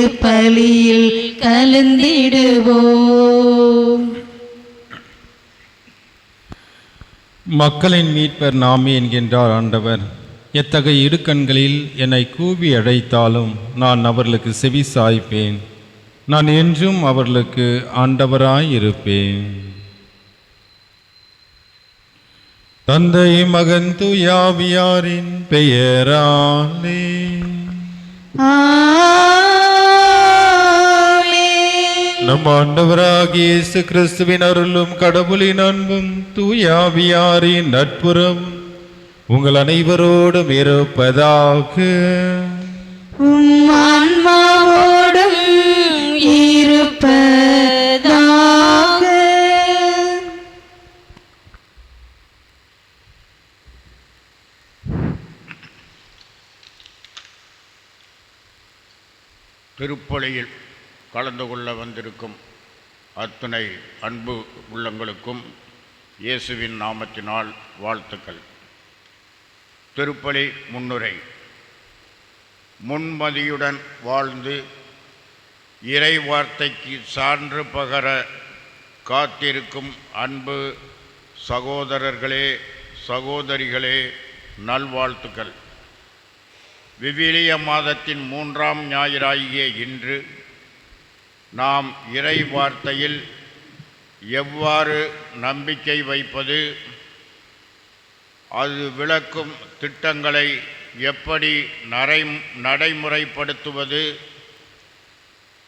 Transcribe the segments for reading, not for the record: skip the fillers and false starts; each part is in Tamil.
திருப்பலியில் கலந்திடுவோம். மக்களின் மீட்பர் நாமே என்கின்றார் ஆண்டவர். எத்தகைய இடுக்கண்களில் என்னை கூவி அழைத்தாலும் நான் அவர்களுக்கு செவி சாய்ப்பேன். நான் என்றும் அவர்களுக்கு ஆண்டவராயிருப்பேன். தந்தை மகன் தூயாவியாரின் பெயராலே நம் ஆண்டவராகிய இயேசு கிறிஸ்துவின் அருளும் கடவுளின் அன்பும் தூயாவியாரின் நட்புறவும் உங்கள் அனைவரோடும் இருப்பதாக. ஆன்மாவோடும் இருப்பதாக. திருப்பலியில் கலந்து கொள்ள வந்திருக்கும் அத்துணை அன்பு உள்ளங்களுக்கும் இயேசுவின் நாமத்தினால் வாழ்த்துக்கள். திருப்பலி முன்னுரை. முன்மதியுடன் வாழ்ந்து இறை வார்த்தைக்கு சான்று பகர காத்திருக்கும் அன்பு சகோதரர்களே சகோதரிகளே, நல்வாழ்த்துக்கள். விவிலிய மாதத்தின் 3ஆம் ஞாயிறாகிய இன்று நாம் இறை வார்த்தையில் எவ்வாறு நம்பிக்கை வைப்பது, அது விளக்கும் திட்டங்களை எப்படி நடைமுறைப்படுத்துவது,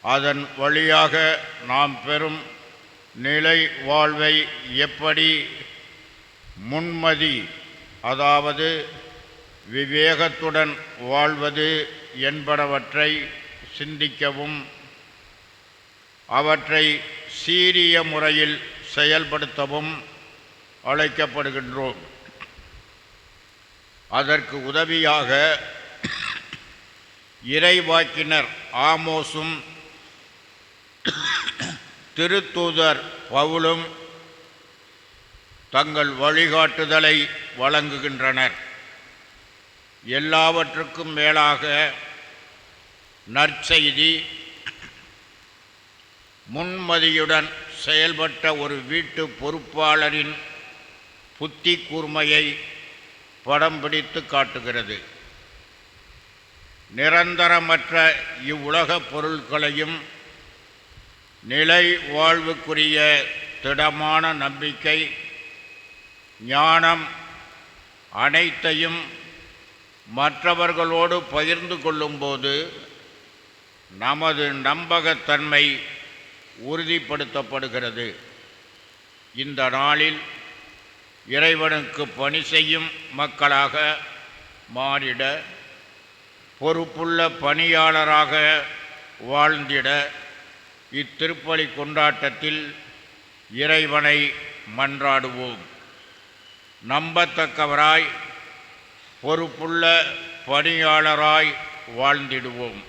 அதன் வழியாக நாம் பெறும் நிலை வாழ்வை எப்படி முன்மதி, அதாவது விவேகத்துடன் வாழ்வது என்பனவற்றை சிந்திக்கவும் அவற்றை சீரிய முறையில் செயல்படுத்தவும் அழைக்கப்படுகின்றோம். அதற்கு உதவியாக இறைவாக்கினர் ஆமோஸும் திருத்தூதர் பவுலும் தங்கள் வழிகாட்டுதலை வழங்குகின்றனர். எல்லாவற்றுக்கும் மேலாக நற்செய்தி முன்மதியுடன் செயல்பட்ட ஒரு வீட்டு பொறுப்பாளரின் புத்தி கூர்மையை படம் பிடித்து காட்டுகிறது. நிரந்தரமற்ற இவ்வுலக பொருட்களையும் நிலை வாழ்வுக்குரிய திடமான நம்பிக்கை, ஞானம் அனைத்தையும் மற்றவர்களோடு பகிர்ந்து கொள்ளும்போது நமது நம்பகத்தன்மை உறுதிப்படுத்தப்படுகிறது. இந்த நாளில் இறைவனுக்கு பணி செய்யும் மக்களாக மாறிட, பொறுப்புள்ள பணியாளராக வாழ்ந்திட இத்திருப்பலி கொண்டாட்டத்தில் இறைவனை மன்றாடுவோம். நம்பத்தக்கவராய் பொறுப்புள்ள பணியாளராய் வாழ்ந்திடுவோம்.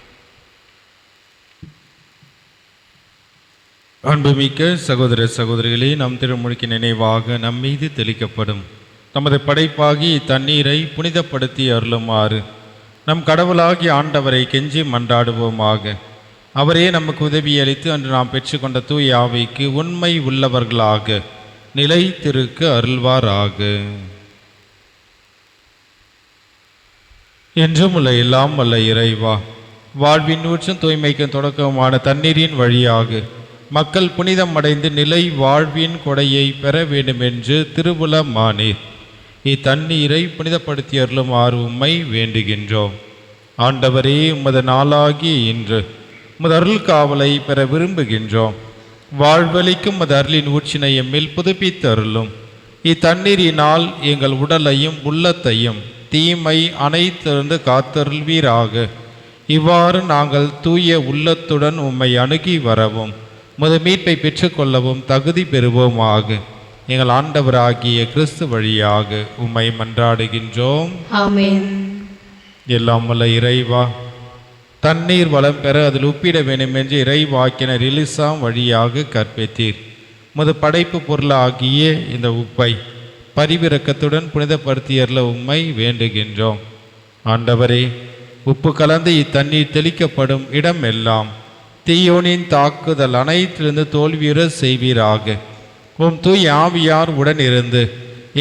அன்புமிக்க சகோதர சகோதரிகளே, நம் திருமுழுக்கு நினைவாக நம்மீது தெளிக்கப்படும் நமது படைப்பாகி தண்ணீரை புனிதப்படுத்தி அருளுமாறு நம் கடவுளாகி ஆண்டவரை கெஞ்சி மன்றாடுவோமாக. அவரே நமக்கு உதவியளித்து அன்று நாம் பெற்றுக்கொண்ட தூய ஆவிக்கு உண்மை உள்ளவர்களாக நிலைத்திருக்க அருள்வாராக. என்றும் உள்ள எல்லாம் வல்ல இறைவா, வாழ்வின் ஊற்றும் தூய்மைக்கும் தொடக்கமான தண்ணீரின் வழியாக மக்கள் புனிதம் அடைந்து நிலை வாழ்வின் கொடையை பெற வேண்டும் என்று திருவுளமானீர். இத்தண்ணீரை புனிதப்படுத்தி அருளுமாறு உம்மை வேண்டுகின்றோம். ஆண்டவரே, உமது நாளாகிய இன்று உமது அருள் காவலை பெற விரும்புகின்றோம். வாழ்வழிக்கும் உமது அருளின் ஊற்றினை எம்மில் புதுப்பித்து அருளும். இத்தண்ணீரினால் எங்கள் உடலையும் உள்ளத்தையும் தீமை அனைத்திலிருந்து காத்தருள்வீராக. இவ்வாறு நாங்கள் தூய உள்ளத்துடன் உம்மை அணுகி வரவும் உமது மீட்பை பெற்றுக்கொள்ளவும் தகுதி பெறுவோமாக. எங்கள் ஆண்டவராகிய கிறிஸ்து வழியாக உம்மை மன்றாடுகின்றோம். ஆமென். எல்லாம் வல்ல இறைவா, தண்ணீர் வளம் பெற அதில் உப்பிட வேண்டும் என்று இறைவாக்கினர் எலிசா வழியாக கற்பித்தீர். உமது படைப்பு பொருளாகிய இந்த உப்பை பரிவிரக்கத்துடன் புனிதப்படுத்தியர்ல உம்மை வேண்டுகின்றோம். ஆண்டவரே, உப்பு கலந்து இத்தண்ணீர் தெளிக்கப்படும் இடமெல்லாம் தீயோனின் தாக்குதல் அனைத்திலிருந்து தோல்வியுற செய்வீராக. உம் தூய் ஆவியார் உடன் இருந்து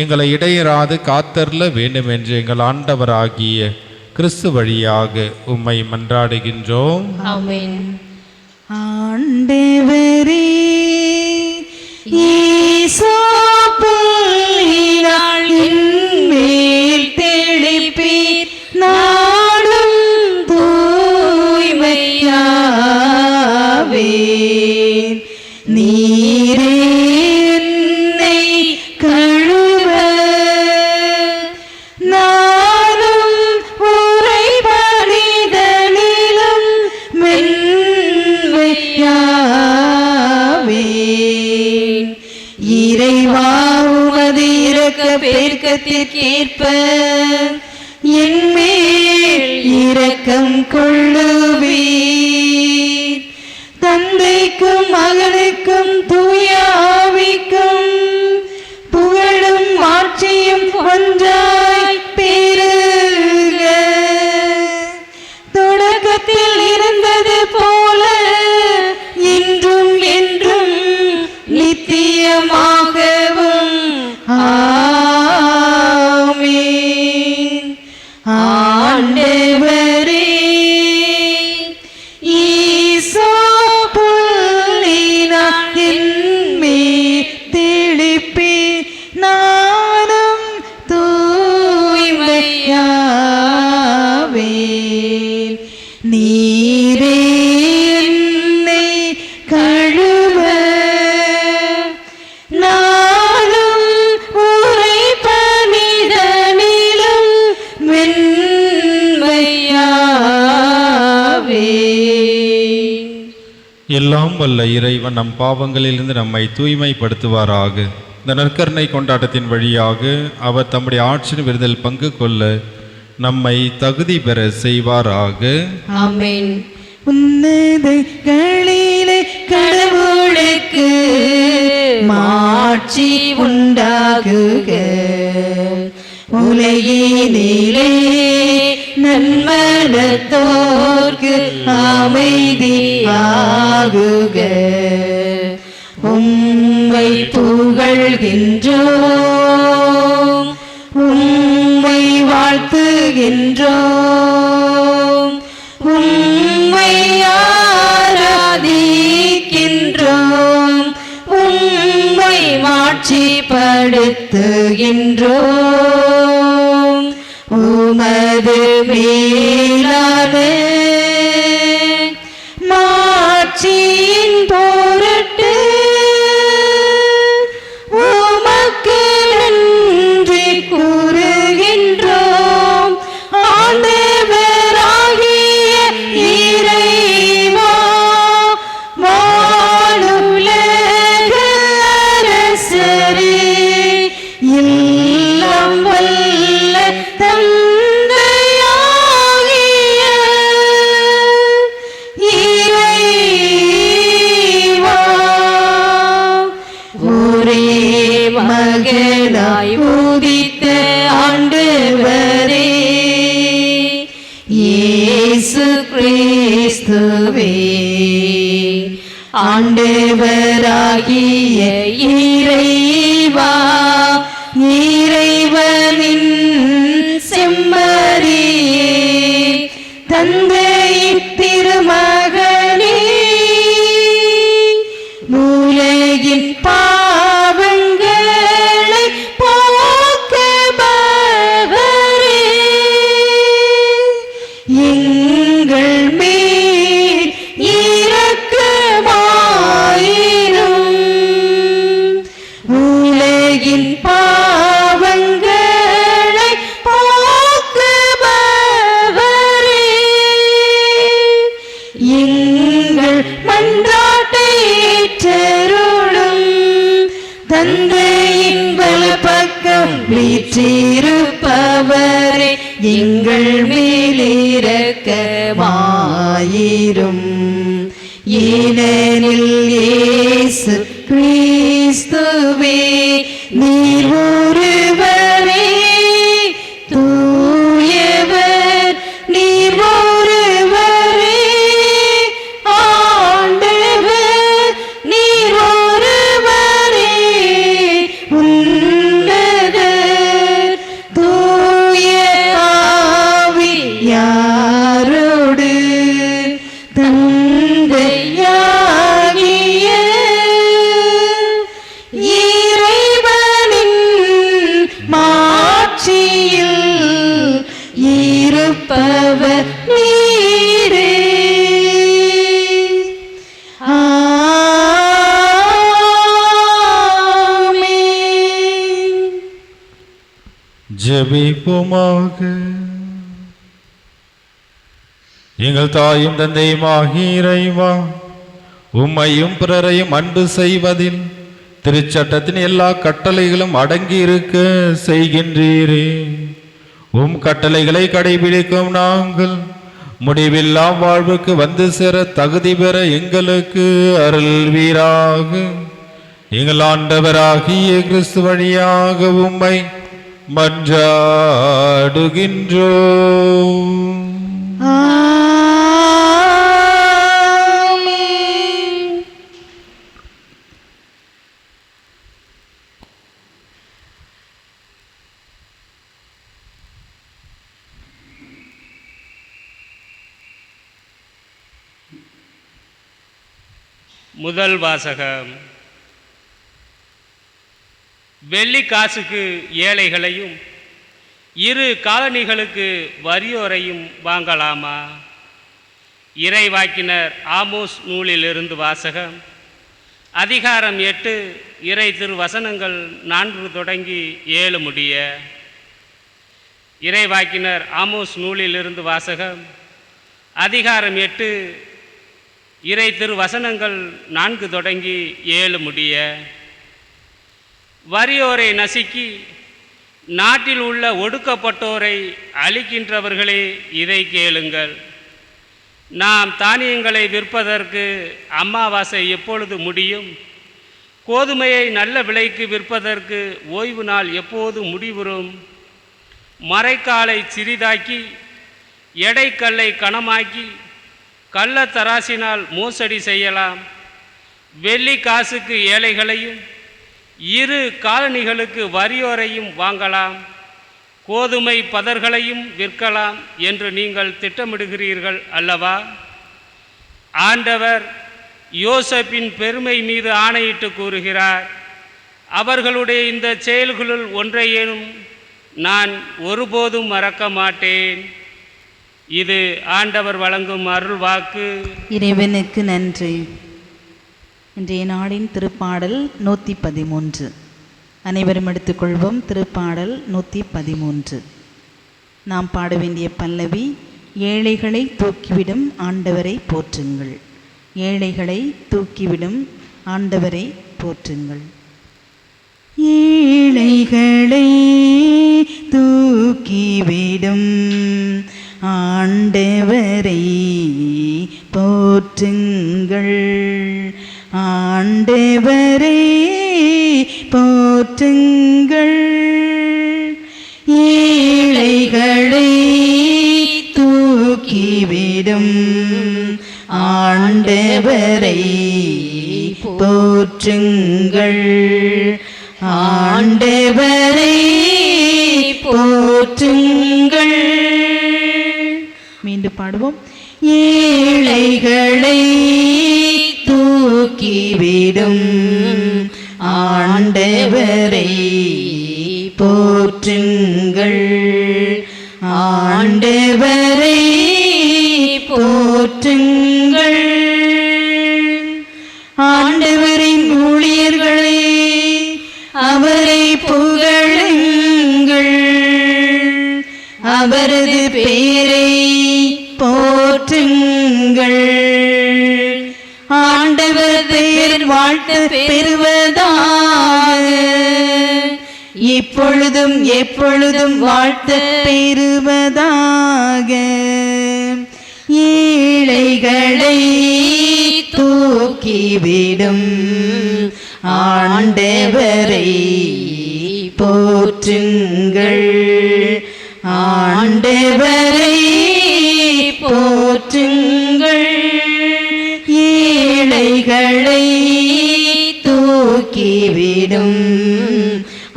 எங்களை இடையராது காத்தருள வேண்டும் என்று எங்கள் ஆண்டவராகிய கிறிஸ்து வழியாக உம்மை மன்றாடுகின்றோம். ஆமென். ஆண்டவரே ஈசோப்பினால் என்மேல் தெளிப்பீர், நாடும் தூய்மையாவேன். நீரே என்னை கழுவ, நானும் உறைபடிதலிலும் மென்மையாவேன். இறைவா உமது இரக்க பெருக்கத்திற்கேற்ப என்மேல் இரக்கம் கொள்ளுவீர். தந்தைக்கும் மகனுக்கும் தூய ஆவிக்கும் புகழும் ஆட்சியும் ஒன்றாய் பெருக. தொடக்கத்தில் இருந்தது போல இன்றும் என்றும் நித்தியமாகவும் ஆமென். ஆண்டவரே ஈசோப்பினால் என்மேல் தெளிப்பீர், நானும் தூய்மையாவேன். நீரே என்னை கழுவ, நானும் உறைபடிதலிலும் மென்மையாவேன். எல்லாம் வல்ல இறைவன் நம் பாவங்களிலிருந்து நம்மை தூய்மைப்படுத்துவாராக. இந்த நற்கருணை கொண்டாட்டத்தின் வழியாக அவர் தம்முடைய ஆட்சியின் விருதில் பங்கு கொள்ள நம்மை தகுதி பெற செய்வாராக. ஆமென். உன்னதங்களிலே கடவுளுக்கு மாட்சி உண்டாகுக. உலகினிலே நன்மனத்தோர்க்கு அமைதியாகுக. உம்மை புகழ்கின்றோம், உம்மை வாழ்த்துகின்றோம், உம்மை ஆராதிக்கின்றோம், உம்மை மாட்சிப்படுத்துகின்றோம். உமது மேலான மாட்சியின் பொருட்டு உமக்கு நன்றி கூறுகின்றோம். ஆண்டவராகிய இறைவா, வானுலக அரசரே, எல்லாம் வல்ல தந்தையாகிய இறைவா, ஒரே மகனாய் உதித்த ஆண்டவரே இயேசு கிறிஸ்துவே, ஆண்டவராகிய இறைவா, இறைவனின் செம்மறியே, தந்தையின் திருமகனே, உலகின் பாவங்களை போக்குபவரே, எங்கள் மேல் இரக்கமாயிரும். உலகின் பாவங்களை போக்குபவரே, எங்கள் மன்றாட்டை ஏற்றருளும். தந்தையின் வலப்பக்கம் வீற்றிருப்பவரே, எங்கள் மேலிரக்கமாயிரும். ஏனெனில் இயேசு கிறிஸ்துவே, நீர் ஒருவரே தூயவர், நீர் ஆட்சியில் இருப்பவர் நீரே. ஆமென். ஜெபிப்போமாக. எங்கள் தாயும் தந்தையுமாகிய இறைவா, உம்மையும் பிறரையும் அன்பு செய்வதில் திருச்சட்டத்தின் எல்லா கட்டளைகளும் அடங்கி இருக்க செய்கின்றீரே. உம் கட்டளைகளை கடைபிடிக்கும் நாங்கள் முடிவில்லா வாழ்வுக்கு வந்து சேர தகுதி பெற எங்களுக்கு அருள்வீராக. எங்கள் ஆண்டவராகிய கிறிஸ்து வழியாக உம்மை மன்றாடுகின்றோம். முதல் வாசகம். வெள்ளி காசுக்கு ஏழைகளையும் இரு காலணிகளுக்கு வறியோரையும் வாங்கலாமா? இறைவாக்கினர் ஆமோஸ் நூலிலிருந்து வாசகம். அதிகாரம் 8 இறை திருவசனங்கள் 4 தொடங்கி 7 முடிய. இறைவாக்கினர் ஆமோஸ் நூலிலிருந்து வாசகம். அதிகாரம் 8 இறை திருவசனங்கள் 4 தொடங்கி 7 முடிய. வறியோரை நசுக்கி நாட்டில் உள்ள ஒடுக்கப்பட்டோரை அழிக்கின்றவர்களே, இதை கேளுங்கள். நாம் தானியங்களை விற்பதற்கு அமாவாசை எப்பொழுது முடியும்? கோதுமையை நல்ல விலைக்கு விற்பதற்கு ஓய்வு நாள் எப்போது முடிவுறும்? மரைக்காலை சிறிதாக்கி எடைக்கல்லை கனமாக்கி கள்ளத்தராசினால் மோசடி செய்யலாம். வெள்ளி காசுக்கு ஏழைகளையும் இரு காலணிகளுக்கு வறியோரையும் வாங்கலாம். கோதுமை பதர்களையும் விற்கலாம் என்று நீங்கள் திட்டமிடுகிறீர்கள் அல்லவா? ஆண்டவர் யோசேப்பின் பெருமை மீது ஆணையிட்டு கூறுகிறார், அவர்களுடைய இந்த செயல்களுள் ஒன்றையேனும் நான் ஒருபோதும் மறக்க மாட்டேன். இது ஆண்டவர் வழங்கும் அருள் வாக்கு. இறைவனுக்கு நன்றி. இன்றைய நாளின் திருப்பாடல் 113. அனைவரும் எடுத்துக்கொள்வோம். திருப்பாடல் 113. நாம் பாட வேண்டிய பல்லவி, ஏழைகளை தூக்கிவிடும் ஆண்டவரை போற்றுங்கள். ஏழைகளை தூக்கிவிடும் ஆண்டவரை போற்றுங்கள். ஏழைகளை தூக்கிவிடும் ஆண்டவரை போற்றுங்கள். ஆண்டவரை போற்றுங்கள். ஏழைகளை தூக்கிவிடும் ஆண்டவரை போற்றுங்கள். ஆண்டவரை போற்றுங்கள். மீண்டும் பாடுவோம். ஏழைகளை தூக்கிவிடும் ஆண்டவரை போற்றுங்கள். ஆண்டவரை போற்றுங்கள். ஆண்டவரின் ஊழியர்களே, அவரை புகழுங்கள். அவரது பேரை போற்றுங்கள். ஆண்டவர் பேர் வாழ்த்து பெறுவதாக. இப்பொழுதும் எப்பொழுதும் வாழ்த்து பெறுவதாக. ஏழைகளை தூக்கிவிடும் ஆண்டவரை போற்றுங்கள். ஆண்டவரை போற்றுங்கள். ஏழைகளை தூக்கிவிடும்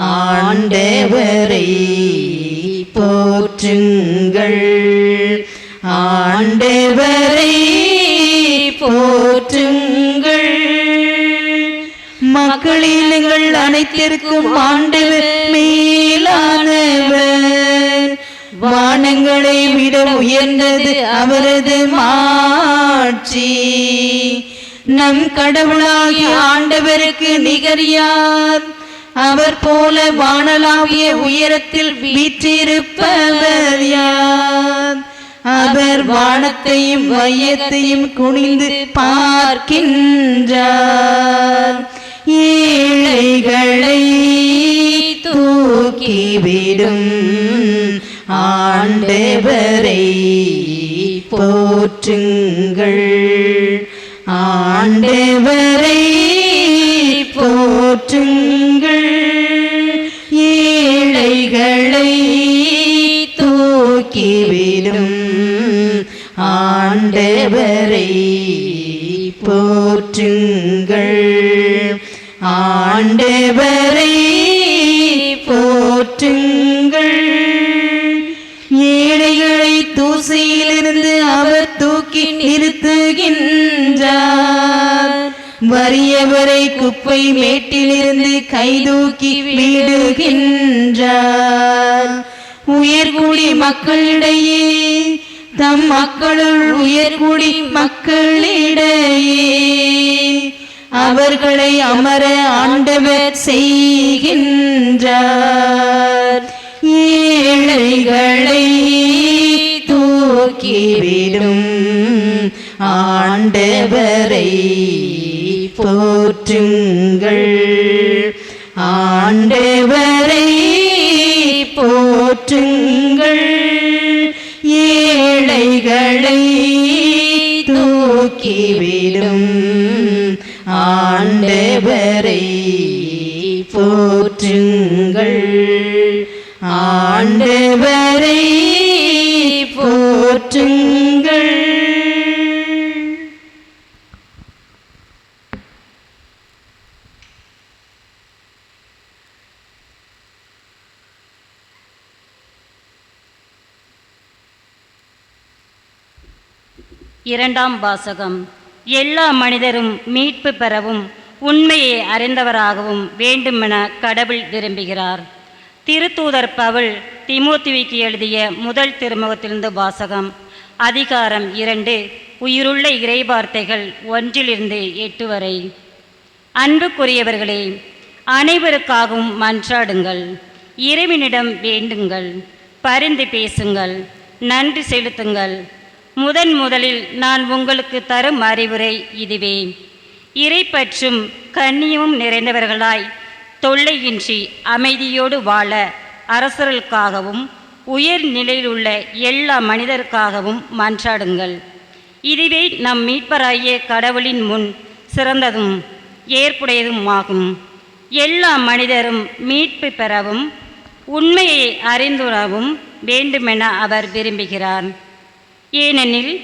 ஆண்டவரை போற்றுங்கள். ஆண்டவரை போற்றுங்கள். மக்களினங்கள் அனைத்திற்கும் ஆண்டவர் மேலானவர். விட உயர்ந்தது அவரது மாட்சி. நம் கடவுளாகிய ஆண்டவருக்கு நிகர் யார்? அவர் போல வானளாவிய உயரத்தில் வீற்றிருப்பவர் யார்? அவர் வானத்தையும் வையத்தையும் குனிந்து பார்க்கின்றார். ஏழைகளை தூக்கிவிடும் ஆண்டவரை போற்றுங்கள், ஆண்டவரை போற்றுங்கள். ஏழைகளை தூக்கிவிடும் ஆண்டவரை போற்றுங்கள், ஆண்டவரை போற்றுங்கள். ஏழைகளை தூசியிலிருந்து அவர் தூக்கி நிறுத்துகின்றார். வறியவரை குப்பை மேட்டிலிருந்து கைதூக்கி விடுகின்றார். உயர்குடி மக்களிடையே தம் மக்களுள் உயர்குடி மக்களிடையே அவர்களை அமர ஆண்டவர் செய்கின்றார். ஏழைகளை தூக்கிவிடும் ஆண்டவரை போற்றுங்கள், ஆண்டவரை போற்றுங்கள். ஏழைகளை தூக்கிவிடும் ஆண்டவரை போற்றுங்கள், ஆண்டவரை போற்றுங்கள். இரண்டாம் வாசகம். எல்லா மனிதரும் மீட்பு பெறவும் உண்மையை அறிந்தவராகவும் வேண்டுமென கடவுள் விரும்புகிறார். திருத்தூதர் பவுல் தீமோத்தேயுவுக்கு எழுதிய முதல் திருமுகத்திலிருந்து வாசகம். அதிகாரம் 2, உயிருள்ள இறைவார்த்தைகள் 1-8 வரை. அன்புக்குரியவர்களே, அனைவருக்காகவும் மன்றாடுங்கள், இறைவனிடம் வேண்டுங்கள், பரிந்து பேசுங்கள், நன்றி செலுத்துங்கள். முதலில் நான் உங்களுக்கு தரும் அறிவுரை இதுவே: இறைப்பற்றும் கண்ணியமும் நிறைந்தவர்களாய் தொல்லையின்றி அமைதியோடு வாழ அரசர்களுக்காகவும் உயர் நிலையில் உள்ள எல்லா மனிதருக்காகவும் மன்றாடுங்கள். இதுவே நம் மீட்பராகிய கடவுளின் முன் சிறந்ததும் ஏற்புடையதுமாகும். எல்லா மனிதரும் மீட்பு பெறவும் உண்மையை அறிந்துணரவும் வேண்டுமென அவர் விரும்புகிறார். ஏனெனில்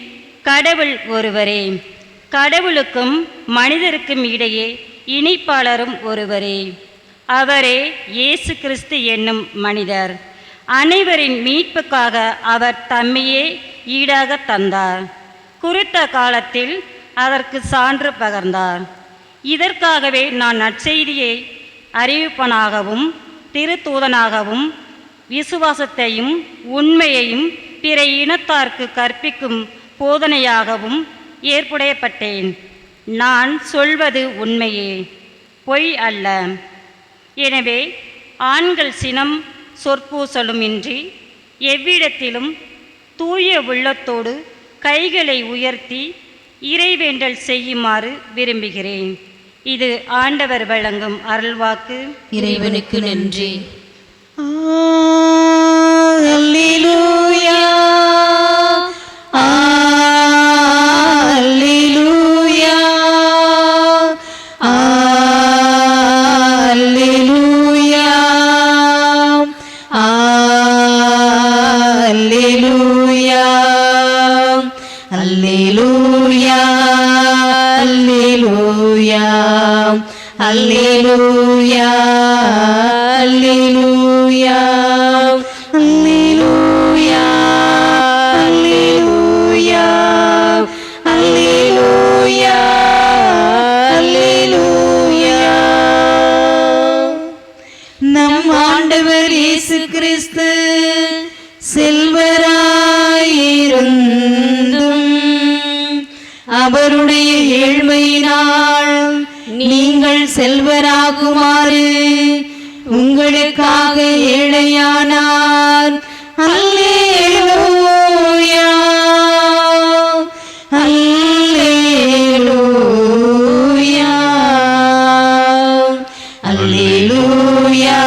கடவுள் ஒருவரே, கடவுளுக்கும் மனிதருக்கும் இடையே இணைப்பாளரும் ஒருவரே. அவரே இயேசு கிறிஸ்து என்னும் மனிதர். அனைவரின் மீட்புக்காக அவர் தம்மையே ஈடாக தந்தார். குறித்த காலத்தில் அதற்கு சான்று பகர்ந்தார். இதற்காகவே நான் நற்செய்தியை அறிவிப்பனாகவும் திருத்தூதனாகவும் விசுவாசத்தையும் உண்மையையும் பிற இனத்தார்க்கு கற்பிக்கும் போதனையாகவும் ஏற்புடையப்பட்டேன். நான் சொல்வது உண்மையே, பொய் அல்ல. எனவே ஆண்கள் சினம் சொற்பூசலுமின்றி எவ்விடத்திலும் தூய உள்ளத்தோடு கைகளை உயர்த்தி இறைவேண்டல் செய்யுமாறு விரும்புகிறேன். இது ஆண்டவர் வழங்கும் அருள்வாக்கு. இறைவனுக்கு நன்றி. அல்லேலூயா, அல்லேலூயா, அல்லேலூயா, அல்லேலூயா, அல்லேலூயா, அல்லேலூயா, அல்லேலூயா, அல்லேலூயா, அல்லேலூயா, அல்லேலூயா, அல்லேலூயா, அல்லேலூயா. நம் ஆண்டவர் இயேசு கிறிஸ்து செல்வராய் அவருடைய ஏழ்மையினால் நீங்கள் செல்வராகுமாறு உங்களுக்காக ஏழையானார். அல்லேலூயா, அல்லேலூயா, அல்லேலூயா,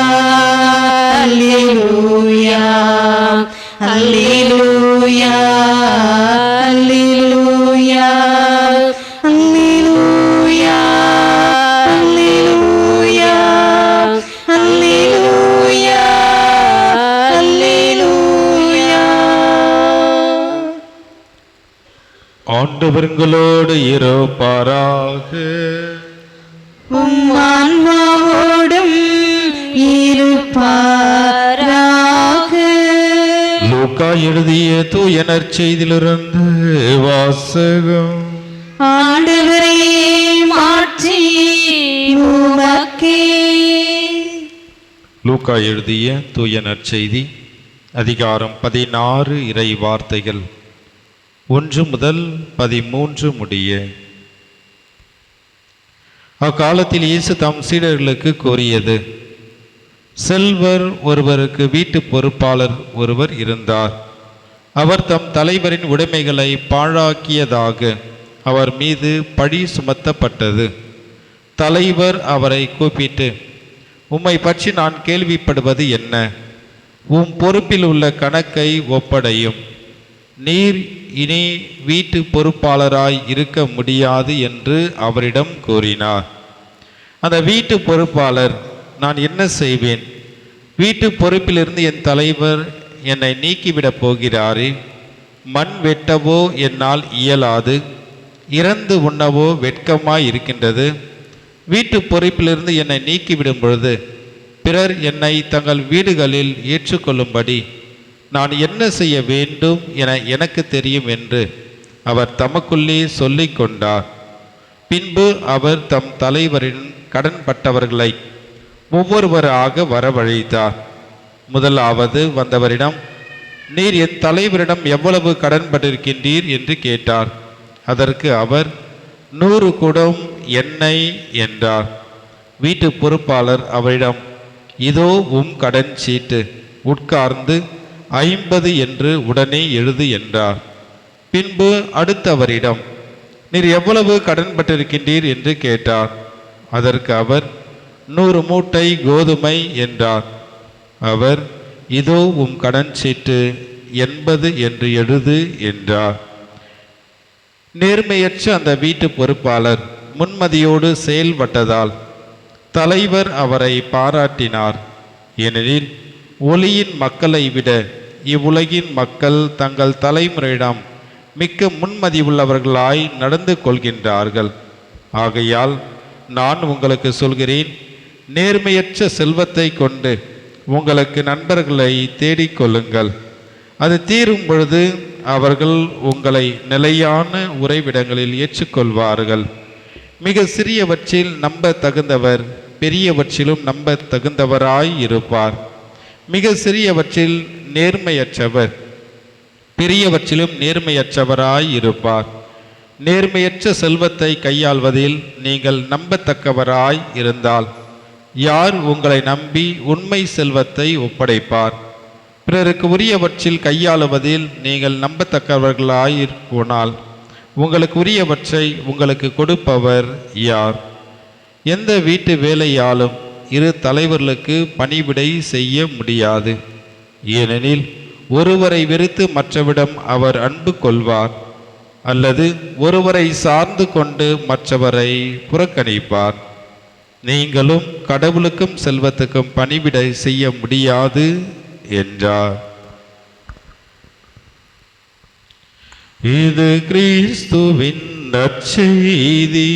அல்லேலூயா, அல்லேலூயா, அல்லேலூயா, அல்லேலூயா, அல்லேலூயா, அல்லேலூயா, அல்லேலூயா. ஆண்டவர்களோடு இருப்பாராக. உம் ஆன்மாவோடும் இருப்பாராக. லூக்கா எழுதிய தூய நற்செய்தியிலிருந்து வாசகம். ஆண்டவரே, மாட்சி உமக்கே. லூக்கா எழுதிய தூய நற்செய்தி அதிகாரம் 16 இறை வார்த்தைகள் 1 முதல் 13 முடிய. அக்காலத்தில் இயேசு தம் சீடர்களுக்கு கூறியது: செல்வர் ஒருவருக்கு வீட்டு பொறுப்பாளர் ஒருவர் இருந்தார். அவர் தம் தலைவரின் உடைமைகளை பாழாக்கியதாக அவர் மீது பழி சுமத்தப்பட்டது. தலைவர் அவரை கூப்பிட்டு, உம்மை பற்றி நான் கேள்விப்படுவது என்ன? உம் பொறுப்பில் உள்ள கணக்கை ஒப்படையும். நீர் இனி வீட்டு பொறுப்பாளராய் இருக்க முடியாது என்று அவரிடம் கூறினார். அந்த வீட்டு பொறுப்பாளர், நான் என்ன செய்வேன்? வீட்டு பொறுப்பிலிருந்து என் தலைவர் என்னை நீக்கிவிடப் போகிறாரே. மண் வெட்டவோ என்னால் இயலாது, இறந்து உண்ணவோ வெட்கமாய் இருக்கின்றது. வீட்டு பொறுப்பிலிருந்து என்னை நீக்கிவிடும் பொழுது பிறர் என்னை தங்கள் வீடுகளில் ஏற்றுக்கொள்ளும்படி நான் என்ன செய்ய வேண்டும் என எனக்கு தெரியும் என்று அவர் தமக்குள்ளே சொல்லிக் கொண்டார். பின்பு அவர் தம் தலைவரின் கடன்பட்டவர்களை ஒவ்வொருவராக வரவழைத்தார். முதலாவது வந்தவரிடம், நீர் என் தலைவரிடம் எவ்வளவு கடன்பட்டிருக்கின்றீர் என்று கேட்டார். அதற்கு அவர், 100 குடம் எண்ணெய் என்றார். வீட்டு பொறுப்பாளர் அவரிடம், இதோ உம் கடன் சீட்டு, உட்கார்ந்து 50 என்று உடனே எழுது என்றார். பின்பு அடுத்தவரிடம், நீர் எவ்வளவு கடன்பட்டிருக்கின்றீர் என்று கேட்டார். அதற்கு அவர், 100 மூட்டை கோதுமை என்றார். அவர், இதோ உம் கடன் சீட்டு, 80 என்று எழுது என்றார். நேர்மையற்ற அந்த வீட்டு பொறுப்பாளர் முன்மதியோடு செயல்பட்டதால் தலைவர் அவரை பாராட்டினார். ஏனெனில் ஒளியின் மக்களை விட இவ்வுலகின் மக்கள் தங்கள் தலைமுறையிடம் மிக்க முன்மதி உள்ளவர்களாய் நடந்து கொள்கின்றார்கள். ஆகையால் நான் உங்களுக்கு சொல்கிறேன், நேர்மையற்ற செல்வத்தை கொண்டு உங்களுக்கு நண்பர்களை தேடிக்கொள்ளுங்கள். அது தீரும் பொழுது அவர்கள் உங்களை நிலையான உறைவிடங்களில் ஏற்றுக்கொள்வார்கள். மிக சிறியவற்றில் நம்ப தகுந்தவர் பெரியவற்றிலும் நம்ப தகுந்தவராய் இருப்பார். மிக சிறியவற்றில் நேர்மையற்றவர் பெரியவற்றிலும் நேர்மையற்றவராய் இருப்பார். நேர்மையற்ற செல்வத்தை கையாள்வதில் நீங்கள் நம்பத்தக்கவராய் இருந்தால் யார் உங்களை நம்பி உண்மை செல்வத்தை ஒப்படைப்பார்? பிறருக்கு உரியவற்றில் கையாளுவதில் நீங்கள் நம்பத்தக்கவர்களாய் போனால் உங்களுக்கு உரியவற்றை உங்களுக்கு கொடுப்பவர் யார்? எந்த வீட்டு வேலையாலும் இரு தலைவர்களுக்கு பணிவிடை செய்ய முடியாது. ஏனெனில் ஒருவரை வெறுத்து மற்றவிடம் அவர் அன்பு கொள்வார், அல்லது ஒருவரை சார்ந்து கொண்டு மற்றவரை புறக்கணிப்பார். நீங்களும் கடவுளுக்கும் செல்வத்துக்கும் பணிவிடை செய்ய முடியாது என்றார். இது கிறிஸ்துவின் நற்செய்தி.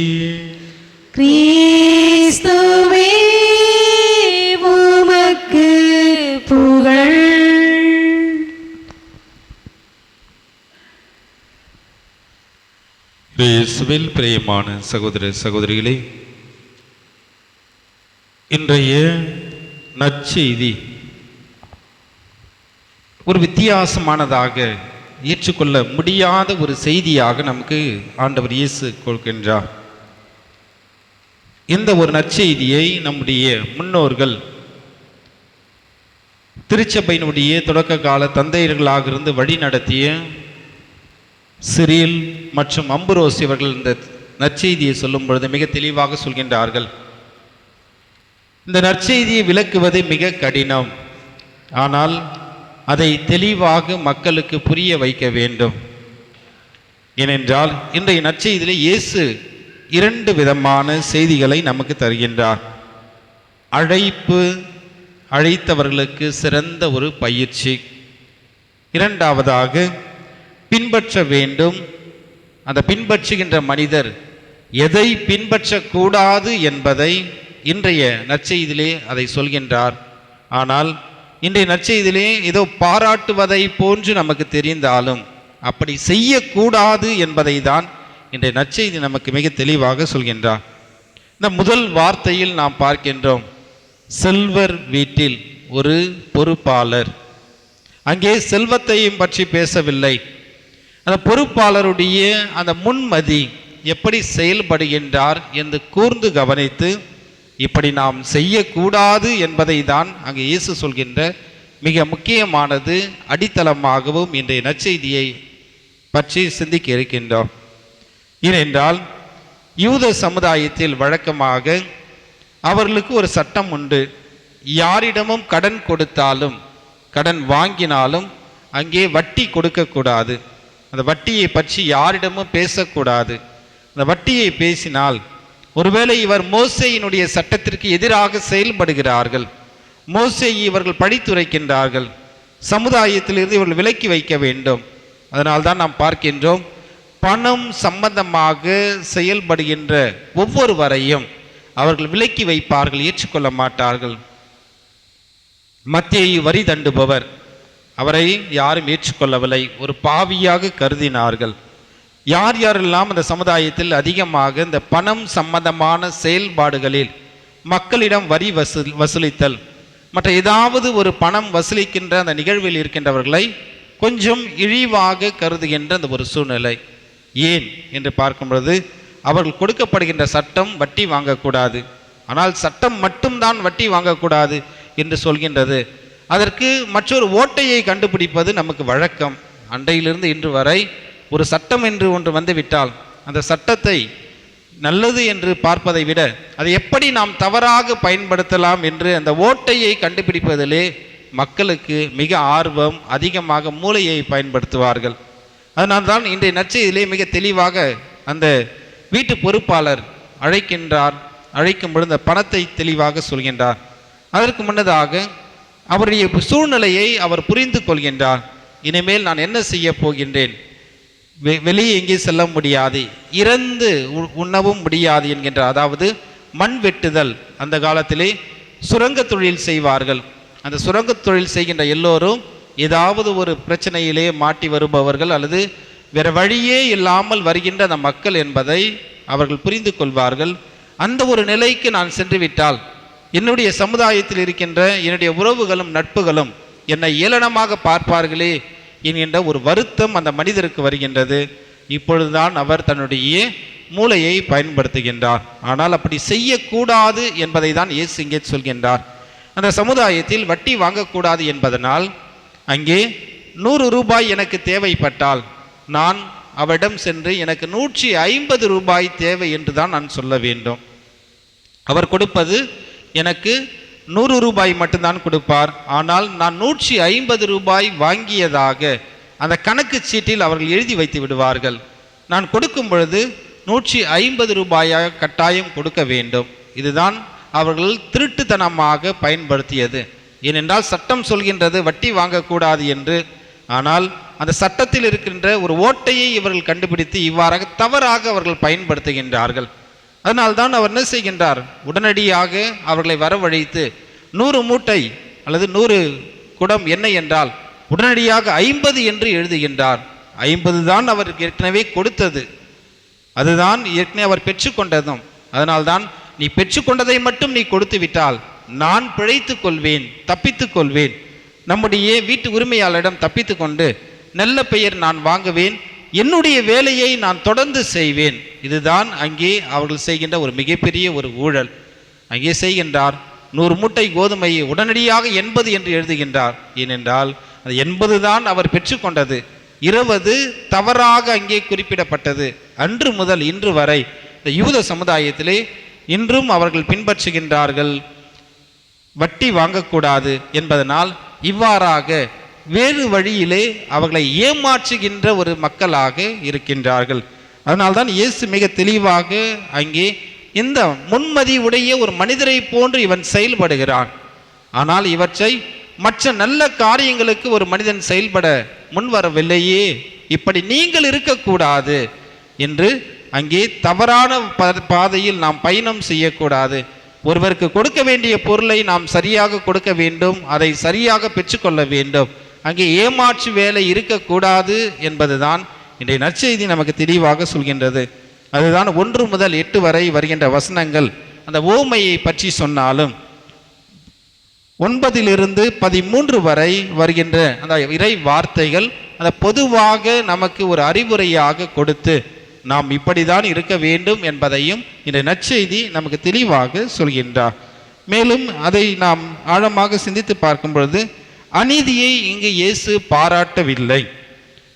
கிறிஸ்துவே உமக்கு புகழ். இயேசுவில் பிரியமான சகோதர சகோதரிகளே, இன்றைய நற்செய்தி ஒரு வித்தியாசமானதாக ஏற்றுக்கொள்ள முடியாத ஒரு செய்தியாக நமக்கு ஆண்டவர் இயேசு கொடுக்கின்றார். இந்த ஒரு நற்செய்தியை நம்முடைய முன்னோர்கள் திருச்சபையினுடைய தொடக்க கால தந்தையர்களாக இருந்து வழி நடத்திய சிரில் மற்றும் அம்புரோசி அவர்கள் இந்த நற்செய்தியை சொல்லும் பொழுது மிக தெளிவாக சொல்கின்றார்கள். இந்த நற்செய்தியை விளக்குவது மிக கடினம், ஆனால் அதை தெளிவாக மக்களுக்கு புரிய வைக்க வேண்டும். ஏனென்றால் இன்றைய நற்செய்தியிலே இயேசு 2 விதமான செய்திகளை நமக்கு தருகின்றார். அழைப்பு, அழைத்தவர்களுக்கு சிறந்த ஒரு பயிற்சி. இரண்டாவதாக பின்பற்ற வேண்டும், அந்த பின்பற்றுகின்ற மனிதர் எதை பின்பற்றக்கூடாது என்பதை இன்றைய நற்செய்தியிலே அதை சொல்கின்றார். ஆனால் இன்றைய நற்செய்தியிலே ஏதோ பாராட்டுவதை போன்று நமக்கு தெரிந்தாலும் அப்படி செய்யக்கூடாது என்பதை தான் இன்றைய நற்செய்தி நமக்கு மிக தெளிவாக சொல்கின்றார். இந்த முதல் வார்த்தையில் நாம் பார்க்கின்றோம், செல்வர் வீட்டில் ஒரு பொறுப்பாளர். அங்கே செல்வத்தையும் பற்றி பேசவில்லை, அந்த பொறுப்பாளருடைய அந்த முன்மதி எப்படி செயல்படுகின்றார் என்று கூர்ந்து கவனித்து இப்படி நாம் செய்யக்கூடாது என்பதை தான் அங்கே இயேசு சொல்கின்ற மிக முக்கியமானது, அடித்தளமாகவும் இன்றைய நற்செய்தியை பற்றி சிந்திக்க இருக்கின்றோம். ஏனென்றால் யூத சமுதாயத்தில் வழக்கமாக அவர்களுக்கு ஒரு சட்டம் உண்டு. யாரிடமும் கடன் கொடுத்தாலும் கடன் வாங்கினாலும் அங்கே வட்டி கொடுக்கக்கூடாது. அந்த வட்டியை பற்றி யாரிடமும் பேசக்கூடாது. அந்த வட்டியை பேசினால் ஒருவேளை இவர் மோசேயினுடைய சட்டத்திற்கு எதிராக செயல்படுகிறார்கள், மோசேயை இவர்கள் படித்துரைக்கின்றார்கள், சமுதாயத்திலிருந்து இவர்கள் விலக்கி வைக்க வேண்டும். அதனால்தான் நாம் பார்க்கின்றோம், பணம் சம்பந்தமாக செயல்படுகின்ற ஒவ்வொருவரையும் அவர்கள் விலக்கி வைப்பார்கள், ஏற்றுக்கொள்ள மாட்டார்கள். மத்தேயு வரி தண்டுபவர், அவரை யாரும் ஏற்றுக்கொள்ளவில்லை, ஒரு பாவியாக கருதினார்கள். யார் யாரெல்லாம் அந்த சமுதாயத்தில் அதிகமாக இந்த பணம் சம்பந்தமான செயல்பாடுகளில் மக்களிடம் வரி வசூலித்தல், மற்ற ஏதாவது ஒரு பணம் வசூலிக்கின்ற அந்த நிகழ்வில் இருக்கின்றவர்களை கொஞ்சம் இழிவாக கருதுகின்ற அந்த ஒரு சூழ்நிலை. ஏன் என்று பார்க்கும் பொழுது அவர்கள் கொடுக்கப்படுகின்ற சட்டம் வட்டி வாங்கக்கூடாது, ஆனால் சட்டம் மட்டும்தான் வட்டி வாங்கக்கூடாது என்று சொல்கின்றது. அதற்கு மற்றொரு ஓட்டையை கண்டுபிடிப்பது நமக்கு வழக்கம். அன்றையிலிருந்து இன்று வரை ஒரு சட்டம் என்று ஒன்று வந்துவிட்டால் அந்த சட்டத்தை நல்லது என்று பார்ப்பதை விட அதை எப்படி நாம் தவறாக பயன்படுத்தலாம் என்று அந்த ஓட்டையை கண்டுபிடிப்பதிலே மக்களுக்கு மிக ஆர்வம், அதிகமாக மூளையை பயன்படுத்துவார்கள். அதனால்தான் இன்றைய நற்செய்தியிலே மிக தெளிவாக அந்த வீட்டு பொறுப்பாளர் அழைக்கின்றார். அழைக்கும் பொழுது அந்த பணத்தை தெளிவாக சொல்கின்றார். அதற்கு முன்னதாக அவருடைய சூழ்நிலையை அவர் புரிந்து கொள்கின்றார். இனிமேல் நான் என்ன செய்ய போகின்றேன், வெளியே எங்கே செல்ல முடியாது, இறந்து உண்ணவும் முடியாது என்கின்றார். அதாவது மண் வெட்டுதல், அந்த காலத்திலே சுரங்க தொழில் செய்வார்கள். அந்த சுரங்க தொழில் செய்கின்ற எல்லோரும் ஏதாவது ஒரு பிரச்சனையிலே மாட்டி வருபவர்கள் அல்லது வேறு வழியே இல்லாமல் வருகின்ற அந்த மக்கள் என்பதை அவர்கள் புரிந்து கொள்வார்கள். அந்த ஒரு நிலைக்கு நான் சென்று விட்டால் என்னுடைய சமுதாயத்தில் இருக்கின்ற என்னுடைய உறவுகளும் நட்புகளும் என்னை ஏளனமாக பார்ப்பார்களே என்கின்ற ஒரு வருத்தம் அந்த மனிதருக்கு வருகின்றது. இப்பொழுதுதான் அவர் தன்னுடைய மூளையை பயன்படுத்துகின்றார். ஆனால் அப்படி செய்யக்கூடாது என்பதை தான் இயேசு இங்கே சொல்கின்றார். அந்த சமுதாயத்தில் வட்டி வாங்கக்கூடாது என்பதனால் அங்கே 100 ரூபாய் எனக்கு தேவைப்பட்டால் நான் அவரிடம் சென்று எனக்கு 150 ரூபாய் தேவை என்று தான் நான் சொல்ல வேண்டும். அவர் கொடுப்பது எனக்கு 100 ரூபாய் மட்டும்தான் கொடுப்பார். ஆனால் நான் 150 ரூபாய் வாங்கியதாக அந்த கணக்கு சீட்டில் அவர்கள் எழுதி வைத்து விடுவார்கள். நான் கொடுக்கும் பொழுது 150 ரூபாயாக கட்டாயம் கொடுக்க வேண்டும். இதுதான் அவர்கள் திருட்டுத்தனமாக பயன்படுத்தியது. ஏனென்றால் சட்டம் சொல்கின்றது வட்டி வாங்கக்கூடாது என்று. ஆனால் அந்த சட்டத்தில் இருக்கின்ற ஒரு ஓட்டையை இவர்கள் கண்டுபிடித்து இவ்வாறாக தவறாக அவர்கள் பயன்படுத்துகின்றார்கள். அதனால்தான் அவர் என்ன செய்கின்றார், உடனடியாக அவர்களை வரவழைத்து 100 மூட்டை அல்லது 100 குடம் எண்ணெய் என்றால் உடனடியாக 50 என்று எழுதுகின்றார். 50 தான் அவருக்கு ஏற்கனவே கொடுத்தது, அதுதான் ஏற்கனவே அவர் பெற்றுக்கொண்டதும். அதனால்தான் நீ பெற்றுக்கொண்டதை மட்டும் நீ கொடுத்து விட்டால் நான் பிழைத்து கொள்வேன், தப்பித்து கொள்வேன். நம்முடைய வீட்டு உரிமையாளரிடம் தப்பித்து கொண்டு நல்ல பெயர் நான் வாங்குவேன், என்னுடைய வேலையை நான் தொடர்ந்து செய்வேன். இதுதான் அங்கே அவர்கள் செய்கின்ற ஒரு மிகப்பெரிய ஒரு ஊழல். அங்கே செய்கின்றார் 100 மூட்டை கோதுமையை உடனடியாக 80 என்று எழுதுகின்றார். ஏனென்றால் அது 80 தான் அவர் பெற்றுக்கொண்டது, 20 தவறாக அங்கே குறிப்பிடப்பட்டது. அன்று முதல் இன்று வரை இந்த யூத சமுதாயத்திலே இன்றும் அவர்கள் பின்பற்றுகின்றார்கள், வட்டி வாங்கக்கூடாது என்பதனால் இவ்வாறாக வேறு வழியிலே அவர்களை ஏமாற்றுகின்ற ஒரு மக்களாக இருக்கின்றார்கள். அதனால்தான் இயேசு மிக தெளிவாக அங்கே இந்த முன்மதி உடைய ஒரு மனிதரை போன்று இவன் செயல்படுகிறான், ஆனால் இவற்றை மற்ற நல்ல காரியங்களுக்கு ஒரு மனிதன் செயல்பட முன்வரவில்லையே, இப்படி நீங்கள் இருக்கக்கூடாது என்று அங்கே தவறான பாதையில் நாம் பயணம் செய்யக்கூடாது. ஒருவருக்கு கொடுக்க வேண்டிய பொருளை நாம் சரியாக கொடுக்க வேண்டும், அதை சரியாக பெற்றுக்கொள்ள வேண்டும். அங்கே ஏமாற்று வேலை இருக்கக்கூடாது என்பதுதான் இன்றைய நற்செய்தி நமக்கு தெளிவாக சொல்கின்றது. அதுதான் 1 முதல் 8 வரை வருகின்ற வசனங்கள் அந்த ஓமையை பற்றி சொன்னாலும் 9 13 வரை வருகின்ற அந்த இறை வார்த்தைகள் அந்த பொதுவாக நமக்கு ஒரு அறிவுரையாக கொடுத்து நாம் இப்படிதான் இருக்க வேண்டும் என்பதையும் இந்த நற்செய்தி நமக்கு தெளிவாக சொல்கின்றார். மேலும் அதை நாம் ஆழமாக சிந்தித்து பார்க்கும் பொழுது அநீதியை இங்கு இயேசு பாராட்டவில்லை.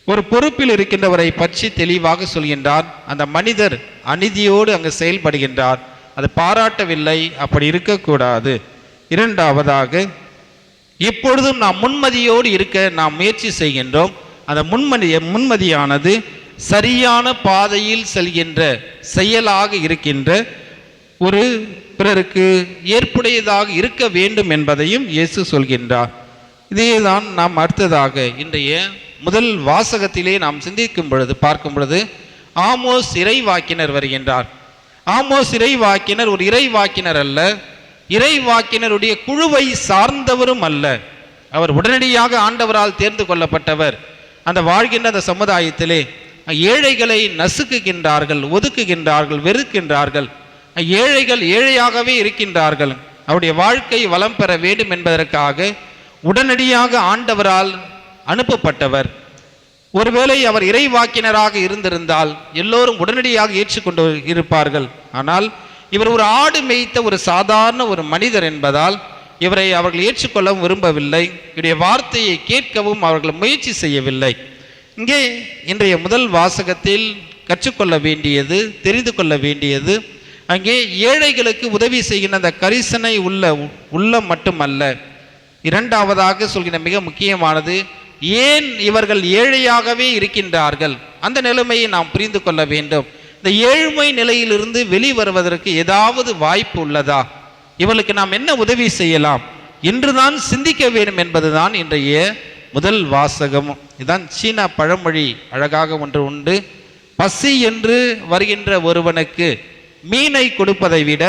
ஒரு பொறுப்பில் இருக்கின்றவரை பற்றி தெளிவாக சொல்கின்றார். அந்த மனிதர் அநீதியோடு அங்கு செயல்படுகின்றார், அது பாராட்டவில்லை, அப்படி இருக்கக்கூடாது. இரண்டாவதாக, எப்பொழுதும் நாம் முன்மதியோடு இருக்க நாம் முயற்சி செய்கின்றோம். அந்த முன்மதியானது சரியான பாதையில் செல்கின்ற செயலாக இருக்கின்ற ஒரு பிறருக்கு ஏற்புடையதாக இருக்க வேண்டும் என்பதையும் இயேசு சொல்கின்றார். இதேதான் நாம் அடுத்ததாக இன்றைய முதல் வாசகத்திலே நாம் சிந்திக்கும் பொழுது பார்க்கும் பொழுது ஆமோஸ் இறைவாக்கினர் வருகின்றார். ஆமோஸ் இறைவாக்கினர் ஒரு இறைவாக்கினர் அல்ல, இறைவாக்கினருடைய குழுவை சார்ந்தவரும் அல்ல. அவர் உடனடியாக ஆண்டவரால் தேர்ந்து கொள்ளப்பட்டவர். அந்த வாழ்கின்ற அந்த சமுதாயத்திலே ஏழைகளை நசுக்குகின்றார்கள், ஒதுக்குகின்றார்கள், வெறுக்கின்றார்கள். ஏழைகள் ஏழையாகவே இருக்கின்றார்கள். அவருடைய வாழ்க்கை வளம் பெற வேண்டும் என்பதற்காக உடனடியாக ஆண்டவரால் அனுப்பப்பட்டவர். ஒருவேளை அவர் இறைவாக்கினராக இருந்திருந்தால் எல்லோரும் உடனடியாக ஏற்றுக்கொண்டு இருப்பார்கள். ஆனால் இவர் ஒரு ஆடு மேய்த்த ஒரு சாதாரண ஒரு மனிதர் என்பதால் இவரை அவர்கள் ஏற்றுக்கொள்ள விரும்பவில்லை. இவருடைய வார்த்தையை கேட்கவும் அவர்கள் முயற்சி செய்யவில்லை. இங்கே இன்றைய முதல் வாசகத்தில் கற்றுக்கொள்ள வேண்டியது, தெரிந்து கொள்ள வேண்டியது, அங்கே ஏழைகளுக்கு உதவி செய்கின்ற அந்த கரிசனை உள்ளம் மட்டுமல்ல. இரண்டாவதாக சொல்கிற மிக முக்கியமானது, ஏன் இவர்கள் ஏழையாகவே இருக்கின்றார்கள், அந்த நிலைமையை நாம் புரிந்து கொள்ள வேண்டும். இந்த ஏழ்மை நிலையிலிருந்து வெளிவருவதற்கு ஏதாவது வாய்ப்பு உள்ளதா, இவர்களுக்கு நாம் என்ன உதவி செய்யலாம் என்றுதான் சிந்திக்க வேண்டும் என்பதுதான் இன்றைய முதல் வாசகம். இதுதான் சீன பழமொழி அழகாக ஒன்று உண்டு. பசி என்று வருகின்ற ஒருவனுக்கு மீனை கொடுப்பதை விட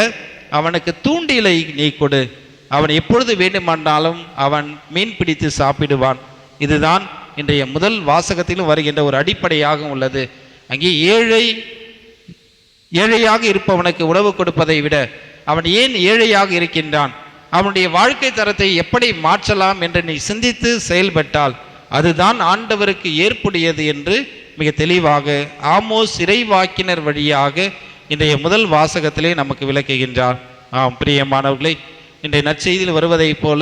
அவனுக்கு தூண்டிலை நீ கொடு, அவன் எப்பொழுது வேண்டுமானாலும் அவன் மீன் பிடித்து சாப்பிடுவான். இதுதான் இன்றைய முதல் வாசகத்திலும் வருகின்ற ஒரு அடிப்படையாக உள்ளது. அங்கே ஏழையாக இருப்பவனுக்கு உணவு கொடுப்பதை விட அவன் ஏன் ஏழையாக இருக்கின்றான், அவனுடைய வாழ்க்கை தரத்தை எப்படி மாற்றலாம் என்று நீ சிந்தித்து செயல்பட்டால் அதுதான் ஆண்டவருக்கு ஏற்புடையது என்று மிக தெளிவாக ஆமோஸ் இறைவாக்கினர் வழியாக இன்றைய முதல் வாசகத்திலே நமக்கு விளக்குகின்றார். பிரியமானவர்களே, இன்றைய நற்செய்தியில் வருவதை போல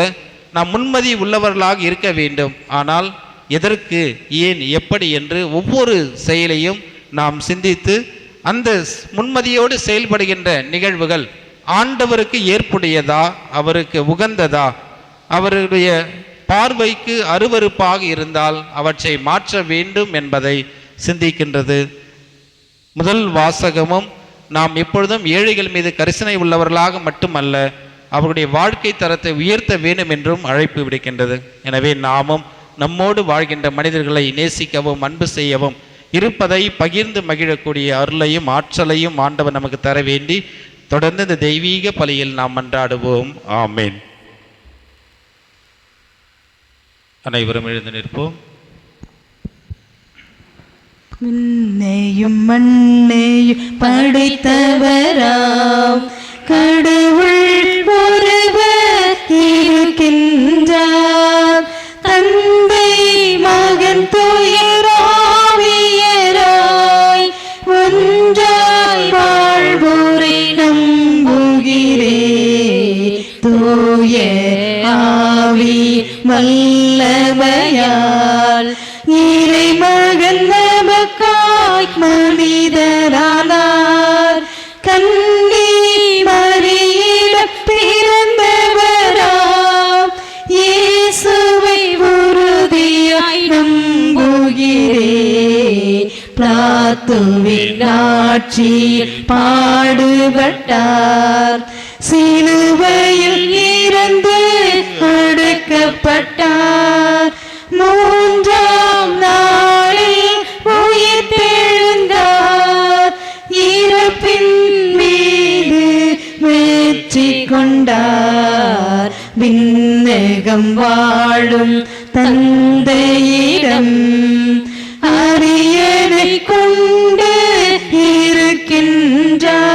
நாம் முன்மதி உள்ளவர்களாக இருக்க வேண்டும். ஆனால் எதற்கு, ஏன், எப்படி என்று ஒவ்வொரு செயலையும் நாம் சிந்தித்து அந்த முன்மதியோடு செயல்படுகின்ற நிகழ்வுகள் ஆண்டவருக்கு ஏற்புடையதா, அவருக்கு உகந்ததா, அவருடைய பார்வைக்கு அருவருப்பாக இருந்தால் அவற்றை மாற்ற வேண்டும் என்பதை சிந்திக்கின்றது. முதல் வாசகமும் நாம் எப்பொழுதும் ஏழைகள் மீது கரிசனை உள்ளவர்களாக மட்டுமல்ல, அவருடைய வாழ்க்கை தரத்தை உயர்த்த வேண்டும் என்றும் அழைப்பு விடுக்கின்றது. எனவே நாமும் நம்மோடு வாழ்கின்ற மனிதர்களை நேசிக்கவும் அன்பு செய்யவும் இருப்பதை பகிர்ந்து மகிழக்கூடிய அருளையும் ஆற்றலையும் ஆண்டவர் நமக்கு தர வேண்டி தொடர்ந்து இந்த தெய்வீக பலியில் நாம் மன்றாடுவோம். ஆமேன். அனைவரும் எழுந்து நிற்போம். விண்ணையும் மண்ணையும் படைத்தவராம் கடவுள் ஒருவர் இருக்கின்றார். தந்தை, மகன், தூய இறைமகன் நமக்காய் மனிதரானார். கன்னி மரியிடம் பிறந்தவராம் இயேசுவை உறுதியாய் நம்புகிறேன். பிலாத்துவின் ஆட்சியில் பாடுபட்டார். சிலுவையில் இறந்து அடக்கப்பட்டார். மூன்றாம் நாளில் உயிர்த்தெழுந்தார். இறப்பின் மீது வெற்றி கொண்டார். விண்ணகம் வாழும் தந்தையிடம் அரியணை கொண்டு இருக்கின்றார்.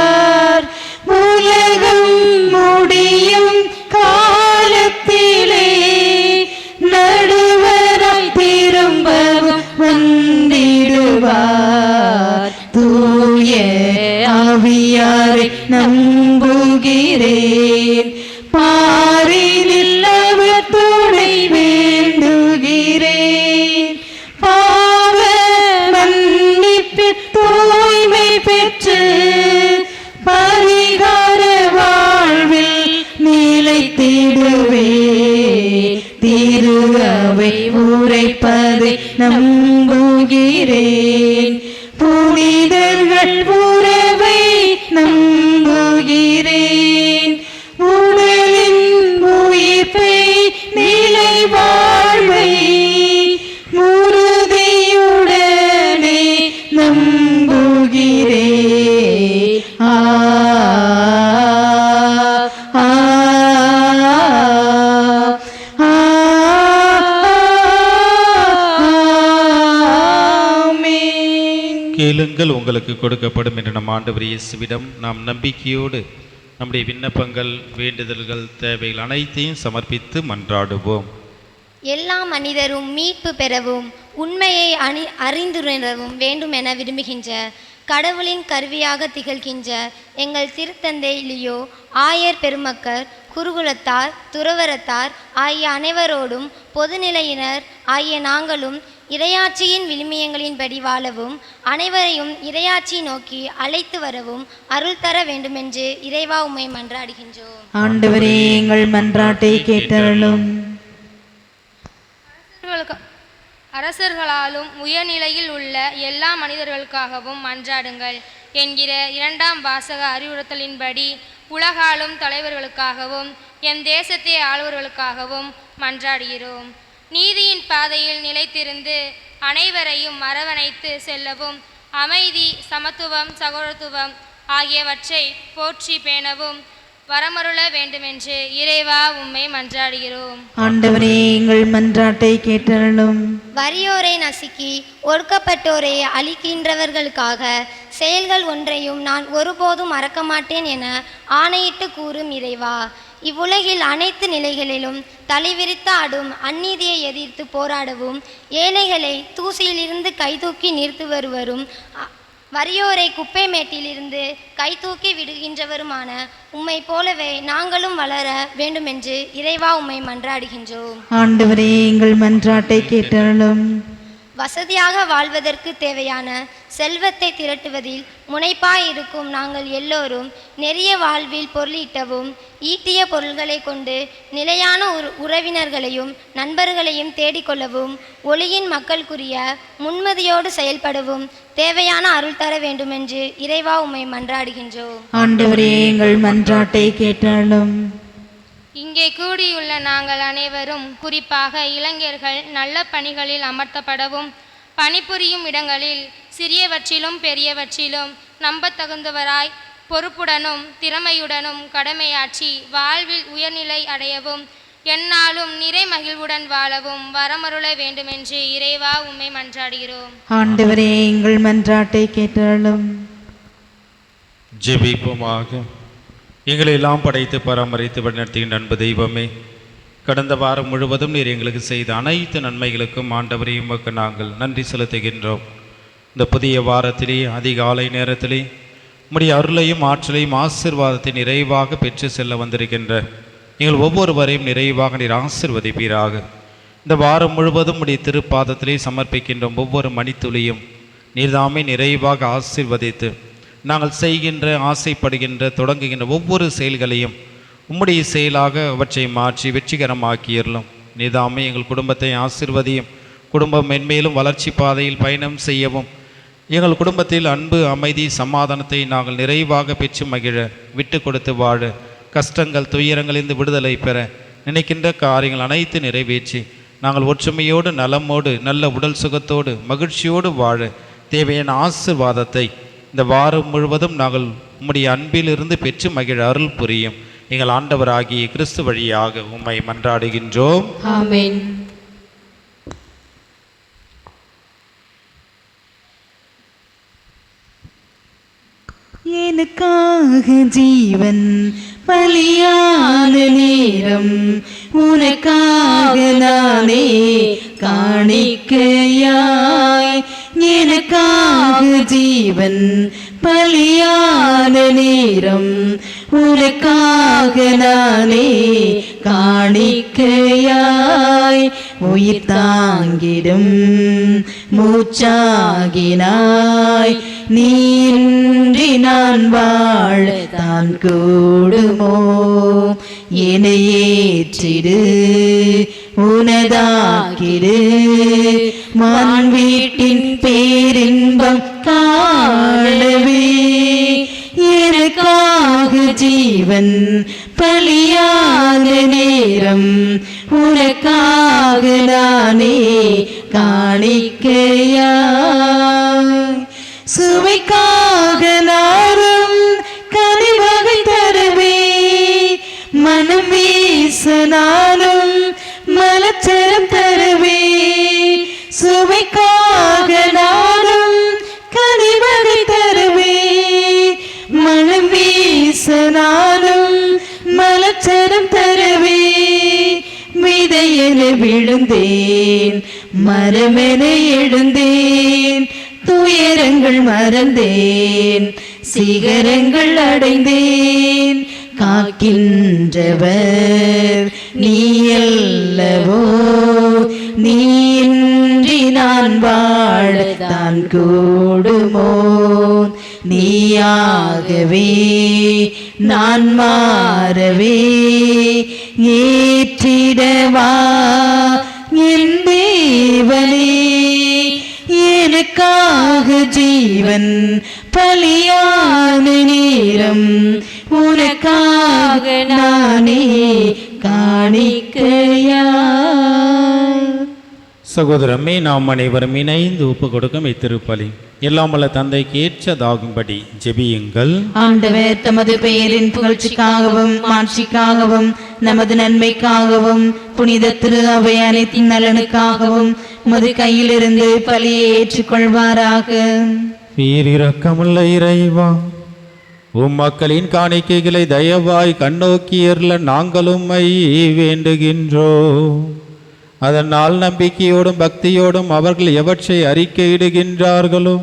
உலகம் முடியும் காலத்திலே நடுவராய் திரும்பவும் வந்திடுவார். தூய ஆவியாரை நம்புகிறேன். பாரினில் அவர் துணை வேண்டுகிறேன். பாவ மன்னிப்பில் தூய்மை பெற்று பரிகார வாழ்வில் நிலைத்திடுவேன். திரு அவை உரைப்பதை நம்புகிறேன். புனிதர்கள் உறவை நம்புகிறேன். உடலின் உயிர்ப்பை நிலை வாழ்வை உறுதியுடனே நம்புகிறேன். கேளுங்கள், உங்களுக்கு கொடுக்கப்படும் என்று நம் ஆண்டவர் இயேசுவிடம் நாம் நம்பிக்கையோடு நம்முடைய விண்ணப்பங்கள், வேண்டுதல்கள், தேவைகள் அனைத்தையும் சமர்ப்பித்து மன்றாடுவோம். எல்லா மனிதரும் மீட்பு பெறவும் உண்மையை அறிந்துணரவும் வேண்டும் என விரும்புகின்ற கடவுளின் கருவியாக திகழ்கின்ற எங்கள் திருத்தந்தை லியோ, ஆயர் பெருமக்கள், குருகுலத்தார், துறவரத்தார் ஆகிய அனைவரோடும் பொதுநிலையினர் ஆகிய நாங்களும் இறையாட்சியின் விழுமியங்களின்படி வாழவும் அனைவரையும் இறையாட்சி நோக்கி அழைத்து வரவும் அருள் தர வேண்டுமென்று இறைவா உம்மை மன்றாடுகின்றோம். ஆண்டவரே, எங்கள் மன்றாட்டை கேட்டருளும். அரசர்களாலும் உயர்நிலையில் உள்ள எல்லா மனிதர்களுக்காகவும் மன்றாடுங்கள் என்கிற 2ஆம் வாசக அறிவுறுத்தலின்படி உலகாளும் தலைவர்களுக்காகவும் எம் தேசத்தை ஆளுவர்களுக்காகவும் மன்றாடுகிறோம். நீதியின் பாதையில் நிலைத்திருந்து அனைவரையும் அரவணைத்து செல்லவும், அமைதி, சமத்துவம், சகோதரத்துவம் ஆகியவற்றை போற்றி பேணவும் வரமருள வேண்டுமென்று இறைவா உம்மை மன்றாடுகிறோம். ஆண்டவரே, எங்கள் மன்றாட்டை கேட்டருளும். வறியோரை நசுக்கி ஒடுக்கப்பட்டோரை அழிக்கின்றவர்களுக்காக செயல்கள் ஒன்றையும் நான் ஒருபோதும் மறக்க மாட்டேன் என ஆணையிட்டு கூறும் இறைவா, இவ்வுலகில் அனைத்து நிலைகளிலும் தலைவிரித்து ஆடும் அந்நீதியை எதிர்த்து போராடவும், ஏழைகளை தூசியிலிருந்து கைதூக்கி நிறுத்து வருவரும், வறியோரை குப்பை மேட்டிலிருந்து கைதூக்கி விடுகின்றவருமான உம்மை போலவே நாங்களும் வளர வேண்டுமென்று இறைவா உம்மை மன்றாடுகின்றோம். ஆண்டவரே, எங்கள் மன்றாட்டை கேட்டருளும். வசதியாக வாழ்வதற்கு தேவையான செல்வத்தை திரட்டுவதில் முனைப்பாயிருக்கும் நாங்கள் எல்லோரும் நெறிய வாழ்வில் பொருளீட்டவும், ஈட்டிய பொருள்களை கொண்டு நிலையான உறவினர்களையும் நண்பர்களையும் தேடிக்கொள்ளவும், ஒளியின் மக்களுக்குரிய முன்மதியோடு செயல்படவும் தேவையான அருள் தர வேண்டுமென்று இறைவா உம்மை மன்றாடுகின்றோம். ஆண்டவரே, எங்கள் மன்றாட்டை கேட்டருளும். இங்கே கூடியுள்ள நாங்கள் அனைவரும், குறிப்பாக இளைஞர்கள், நல்ல பணிகளில் அமர்த்தப்படவும், பணிபுரியும் இடங்களில் சிறியவற்றிலும் பெரியவற்றிலும் நம்பத்தகுந்தவராய் பொறுப்புடனும் திறமையுடனும் கடமையாற்றி வாழ்வில் உயர்நிலை அடையவும், எந்நாளும் நிறை மகிழ்வுடன் வாழவும் வரமருள வேண்டுமென்று இறைவா உம்மை மன்றாடுகிறோம். ஆண்டவரே, எங்கள் மன்றாட்டை கேட்டருளும். ஜெபிப்போமாக. எங்களை எல்லாம் படைத்து பராமரித்து வழிநடத்துகின்ற அன்பு தெய்வமே, கடந்த வாரம் முழுவதும் நீர் எங்களுக்கு செய்த அனைத்து நன்மைகளுக்கும் ஆண்டவரே உமக்கு நாங்கள் நன்றி செலுத்துகின்றோம். இந்த புதிய வாரத்திலே அதிகாலை நேரத்திலே உம்முடைய அருளையும் ஆற்றலையும் ஆசீர்வாதத்தை நிறைவாக பெற்று செல்ல வந்திருக்கின்ற எங்கள் ஒவ்வொருவரையும் நிறைவாக நீர் ஆசீர்வதிப்பீராக. இந்த வாரம் முழுவதும் உடைய திருப்பாதத்திலே சமர்ப்பிக்கின்ற ஒவ்வொரு மணித்துளியும் நீர்தாமே நிறைவாக ஆசீர்வதித்து நாங்கள் செய்கின்ற ஆசைப்படுகின்ற தொடங்குகின்ற ஒவ்வொரு செயல்களையும் உம்முடைய செயலாக அவற்றை மாற்றி வெற்றிகரமாக்கியறலும். நீதாமே எங்கள் குடும்பத்தை ஆசீர்வதியும். குடும்பம் மென்மேலும் வளர்ச்சி பாதையில் பயணம் செய்யவும், எங்கள் குடும்பத்தில் அன்பு, அமைதி, சமாதானத்தை நாங்கள் நிறைவாக பெற்று மகிழ, விட்டு கொடுத்து வாழ, கஷ்டங்கள் துயரங்களிலிருந்து விடுதலை பெற, நினைக்கின்ற காரியங்கள் அனைத்து நிறைவேற்றி நாங்கள் ஒற்றுமையோடு நலமோடு நல்ல உடல் சுகத்தோடு மகிழ்ச்சியோடு வாழ தேவையான ஆசீர்வாதத்தை இந்த வாரம் முழுவதும் நாங்கள் உம்முடைய அன்பிலிருந்து பெற்று மகிழ அருள் புரியும். எங்கள் ஆண்டவராகிய கிறிஸ்து வழியாக உம்மை மன்றாடுகின்றோம். ஆமென். எனக்காக ஜீவன் பலியான நேரம் உனக்காக நானே காணிக்கையாய். எனக்காக ஜீவன் பலியான நேரம் உனக்காக நானே காணிக்கையாய். உயிர் தாங்கிடும் மூச்சாகினாய். நீன்றி நான் வாழ தான் கூடுமோ? என்னை ஏற்றிடு, உனதாக்கிடு, மான் வீட்டின் பேரின்பம் காணவே. எனக்காக ஜீவன் பலியான நேரம் உனக்காக நானே காணிக்கையாய். சுவைக்காக நாரும் கனிவகை தருவே, மனம் வீசனாலும் மலச்சரம் தருவே. சுவைக்காக நாரும் கனிவகை தருவே, மனம் வீசனாலும் மலச்சரம் தருவே. விதையென விழுந்தேன், மரமென எழுந்தேன், துயரங்கள் மறந்தேன், சிகரங்கள் அடைந்தேன். காக்கின்றவர் நீயல்லவோ, நீயின்றி நான் வாழத்தான் கூடுமோ? நீயாகவே நான் மாறவே ஏற்றிடவா என் தேவனே. எனக்காக ஜீவன் பலியான நேரம் உனக்காக நானே காணிக்கையா. சகோதரமே, நாம் அனைவரும் இணைந்து ஒப்பு கொடுக்கும் இத்திருப்பலி எல்லாம் வல்ல தந்தைக்கு ஏற்றதாகும்படி ஜெபியுங்கள். ஆண்டவர் தமது பெயரின் புகழ்ச்சிக்காகவும் மாட்சிக்காகவும் நமது நன்மைக்காகவும் புனித திரு அவை அனைத்தின் நலனுக்காகவும் உமது கையிலிருந்து பலியை ஏற்றுக்கொள்வாராக. பேரிரக்கமுள்ள இறைவா, உம் மக்களின் காணிக்கைகளை தயவாய் கண்ணோக்கியர்ல நாங்கள் உம்மை வேண்டுகின்றோம். அதனால் நம்பிக்கையோடும் பக்தியோடும் அவர்கள் எவற்றை அறிக்கையிடுகின்றார்களோ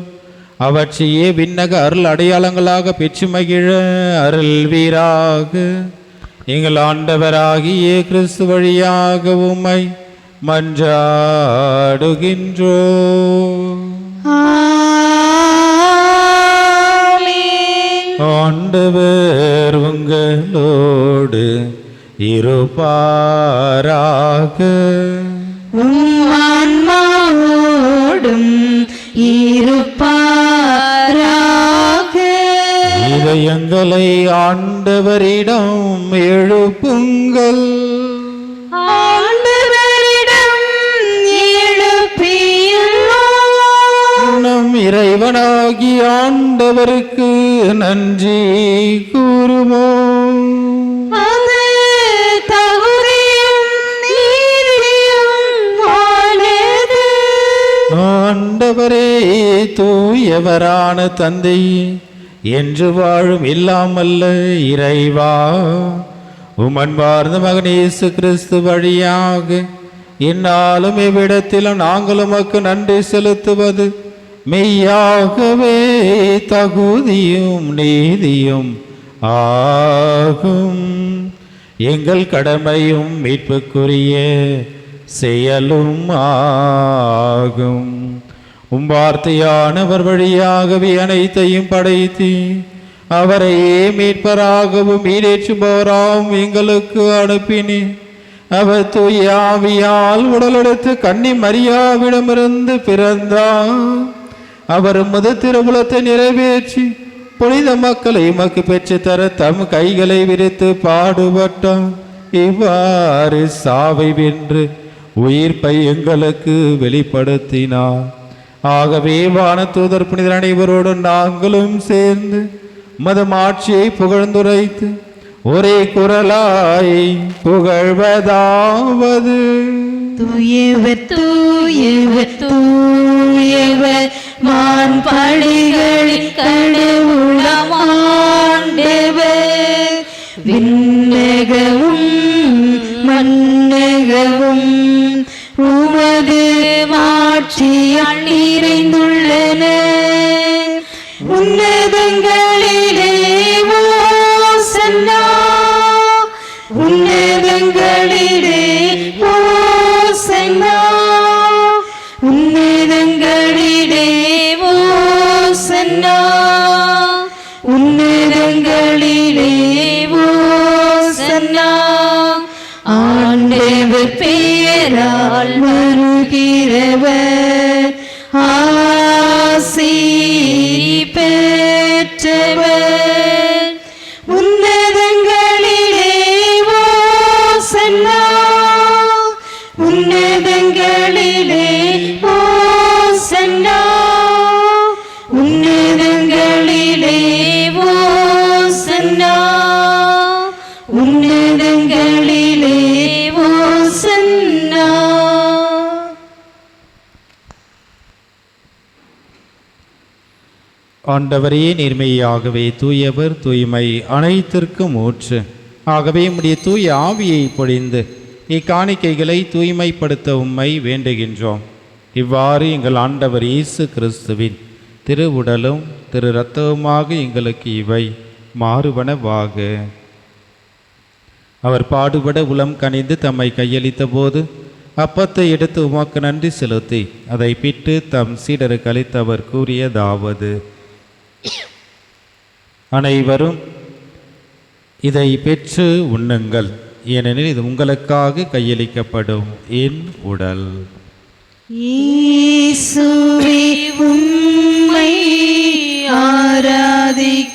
அவற்றையே விண்ணக அருள் அடையாளங்களாக பெற்று மகிழ அருள்வீராக. எங்கள் ஆண்டவராகிய கிறிஸ்து வழியாக உம்மை மன்றாடுகின்றோம். ஆண்டவர் உங்களோடு இருப்பாராக. ஆன்மாவோடும் இருப்பாராக. இதயங்களை ஆண்டவரிடம் எழுப்புங்கள். ஆண்டவரிடம் எழுப்பியுள்ளோம். நம் இறைவனாகி ஆண்டவருக்கு நன்றி கூறுவோம். அது தகுதியும் நீதியுமானது. ஆண்டவரே, தூயவரான தந்தை, என்று வாழும் இல்லாமல்ல இறைவா, உமன்பார்ந்த மகன் இயேசு கிறிஸ்து வழியாக இந்நாளும் இவ்விடத்திலும் நாங்கள் உமக்கு நன்றி செலுத்துவது மெய்யாகவே தகுதியும் நீதியும் ஆகும். எங்கள் கடமையும் மீட்புக்குரிய செயலும் ஆகும். வார்த்தையானவர் வழியாகவே அனைத்தையும் படைத்து அவரையே மீட்பராகவும் ஈடேற்றுபவராகவும் எங்களுக்கு அனுப்பினேன். அவர் தூய ஆவியால் உடலெடுத்து கன்னி மரியாவிடமிருந்து பிறந்தார். அவர் உமது திருவுளத்தை நிறைவேற்றி புனித மக்களை உமக்கு பெற்று தர தம் கைகளை விரித்து பாடுபட்டார். இவ்வாறு சாவை வென்று உயிர்ப்பை எங்களுக்கு வெளிப்படுத்தினார். ஆகவே வானதூதர் புனிதர் அனைவரோடு நாங்களும் சேர்ந்து மதமாட்சியை புகழ்ந்துரைத்து ஒரே குரலாய் புகழ்வதாவது: தூயவர் தூயவர் தூயவர் மான்படைகளில் கடவுளமாண்டவர். விண்ணகமும் மண்ணகமும் உமது மாட்சியால் நிறைந்துள்ளன. உன்னதங்களிலே ஓசன்னா, உன்னதங்களிலே ஓசன்னா, உன்னதங்களிலே ஓசன்னா, உன்னதங்களிலே ஓசன்னா. ஆண்டவர் பெயரால் வருகிறவர் ஆசி பெற்றவர். உன்னதங்களிலே ஓசன்னா, உன்னதங்களிலே ஓசன்னா, உன்னதங்களிலே ஓசன்னா, உன்னதங்களிலே ஓசன்னா. ஆண்டவரே, நேர்மையாகவே தூயவர், தூய்மை அனைத்திற்கும் ஊற்று. ஆகவே உம்முடைய தூய ஆவியை பொழிந்து இக்காணிக்கைகளை தூய்மைப்படுத்த உம்மை வேண்டுகின்றோம். இவ்வாறு எங்கள் ஆண்டவர் இயேசு கிறிஸ்துவின் திருவுடலும் திரு இரத்தவுமாக எங்களுக்கு இவை மாறுவனவாக. அவர் பாடுபட உளம் கனிந்து தம்மை கையளித்த போது அப்பத்தை எடுத்து உமக்கு நன்றி செலுத்தி அதை பிட்டு தம் சீடருக்கு அளித்து அவர் கூறியதாவது: அனைவரும் இதை பெற்று உண்ணுங்கள், ஏனெனில் இது உங்களுக்காக கையளிக்கப்படும் என் உடல். இயேசுவே உம்மை ஆராதிக்கின்றேன்.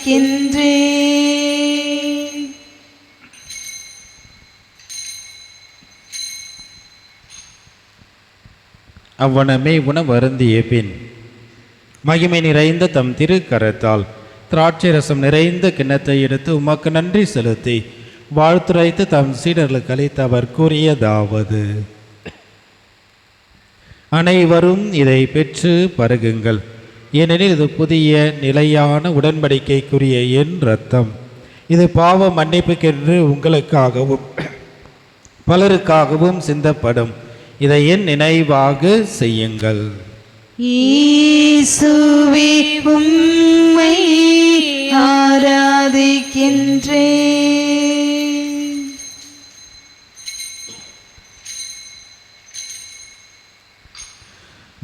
அவ்வனமே உணவருந்திய பின் மகிமை நிறைந்த தம் திருக்கரத்தால் திராட்சை ரசம் நிறைந்த கிண்ணத்தை எடுத்து உமக்கு நன்றி செலுத்தி வாழ்த்துரைத்து தம் சீடர்களுக்கு அளித்து அவர் கூறியதாவது: அனைவரும் இதை பெற்று பருகுங்கள், ஏனெனில் இது புதிய நிலையான உடன்படிக்கைக்குரிய என் இரத்தம். இது பாவ மன்னிப்புக்கென்று உங்களுக்காகவும் பலருக்காகவும் சிந்தப்படும். இதை என் நினைவாக செய்யுங்கள். இயேசுவே உம்மை ஆராதிக்கின்றேன்.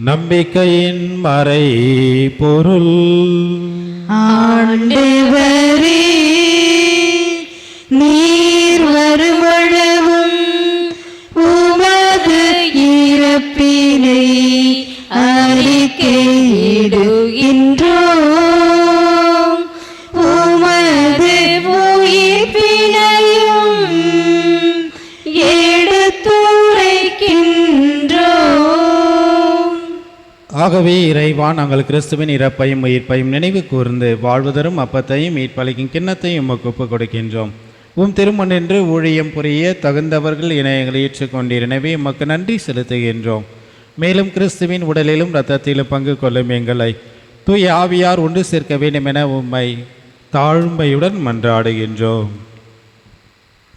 நம்பிக்கையின் மறை பொருள். ஆண்டவரே, நீர் வருமளவும் உமது இறப்பினை அறிக்கையிடுகின்றோம், உமது உயிர்ப்பினையும் எடுத்துரைக்கின்றோம். ஆகவே இறைவா, நாங்கள் கிறிஸ்துவின் இறப்பையும் உயிர்ப்பையும் நினைவு கூர்ந்து வாழ்வதரும் அப்பத்தையும் மீட்பளிக்கும் கிண்ணத்தையும் உமக்கு ஒப்புக் கொடுக்கின்றோம். உம் திருமணென்று ஊழியம் புரிய தகுந்தவர்கள் என எங்களை ஏற்றுக்கொண்டீர். எனவே உமக்கு நன்றி செலுத்துகின்றோம். மேலும் கிறிஸ்துவின் உடலிலும் இரத்தத்திலும் பங்கு கொள்ளும் எங்களை தூய ஆவியார் ஒன்று சேர்க்க வேண்டும் என உம்மை தாழ்மையுடன் மன்றாடுகின்றோம்.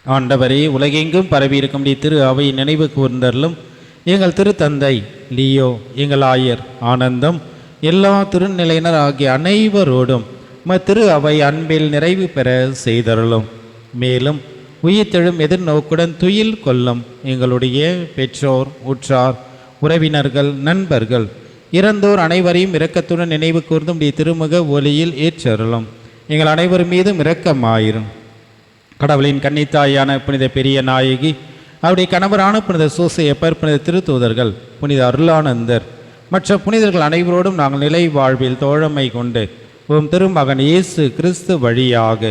ஆண்டவரே, உலகெங்கும் பரவியிருக்கும் திரு அவையின் நினைவு கூர்ந்தருளும். எங்கள் திருத்தந்தை லியோ, எங்கள் ஆயர் ஆனந்தம், எல்லா திருநிலையினர் ஆகிய அனைவரோடும் திரு அவை அன்பில் நிறைவு பெற செய்தருளும். மேலும் உயிர்த்தெழும் எதிர்நோக்குடன் துயில் கொள்ளும் எங்களுடைய பெற்றோர், உற்றார், உறவினர்கள், நண்பர்கள், இறந்தோர் அனைவரையும் இரக்கத்துடன் நினைவு கூர்ந்தும் உடைய திருமுக ஒளியில் ஏற்றருளும். எங்கள் அனைவர் மீதும் இரக்கமாயிரும். கடவுளின் கன்னித்தாயான புனித பெரிய நாயகி, அவருடைய கணவரான புனித சூசையப்பர், புனித திருத்தூதர்கள், புனித அருளானந்தர் மற்ற புனிதர்கள் அனைவரோடும் நாங்கள் நிலை வாழ்வில் தோழமை கொண்டு உம் திருமகன் இயேசு கிறிஸ்து வழியாக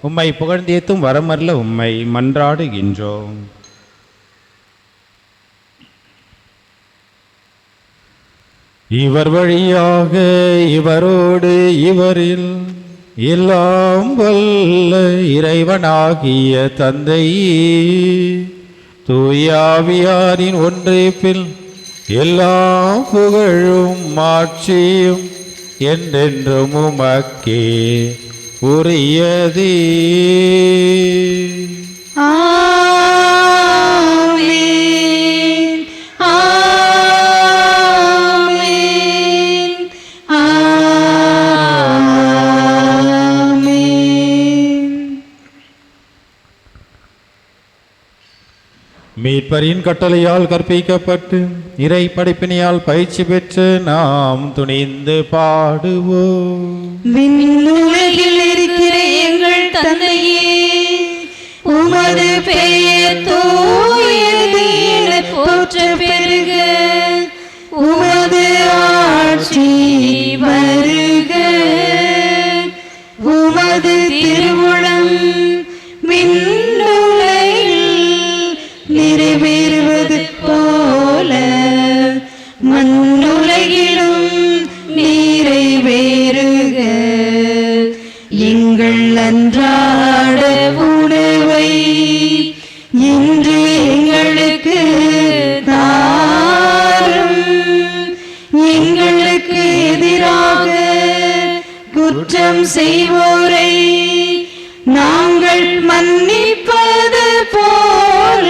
உம்மை புகழ்ந்தேத்தும் வரமல்ல உம்மை மன்றாடுகின்றோம். இவர் வழியாக, இவரோடு, இவரில் எல்லாம் வல்ல இறைவனாகிய தந்தையே, தூயாவியாரின் ஒன்றிப்பில் எல்லா புகழும் மாட்சியும் என்றென்றும் உமக்கே உரியதே. ஆமென், ஆமென், ஆமென். மீட்பரின் கட்டளையால் கற்பிக்கப்பட்டு இறை படிப்பினையால் பயிற்சி பெற்று நாம் துணிந்து பாடுவோம். விண்ணுலகில் இருக்கிற எங்கள் தந்தையே, உமது பெயர் தூயது என போற்ற பெருக, உமது ஆட்சி வருக, உமது திருவுளம் விண்ணுலகில் நிறைவேறுவது போல மண்ணுலகிலும் நிறைவேறுக. எங்கள் அன்றாட உணவை இன்று எங்களுக்கு தாரும். எங்களுக்கு எதிராக குற்றம் செய்வோரை நாங்கள் மன்னிப்பது போல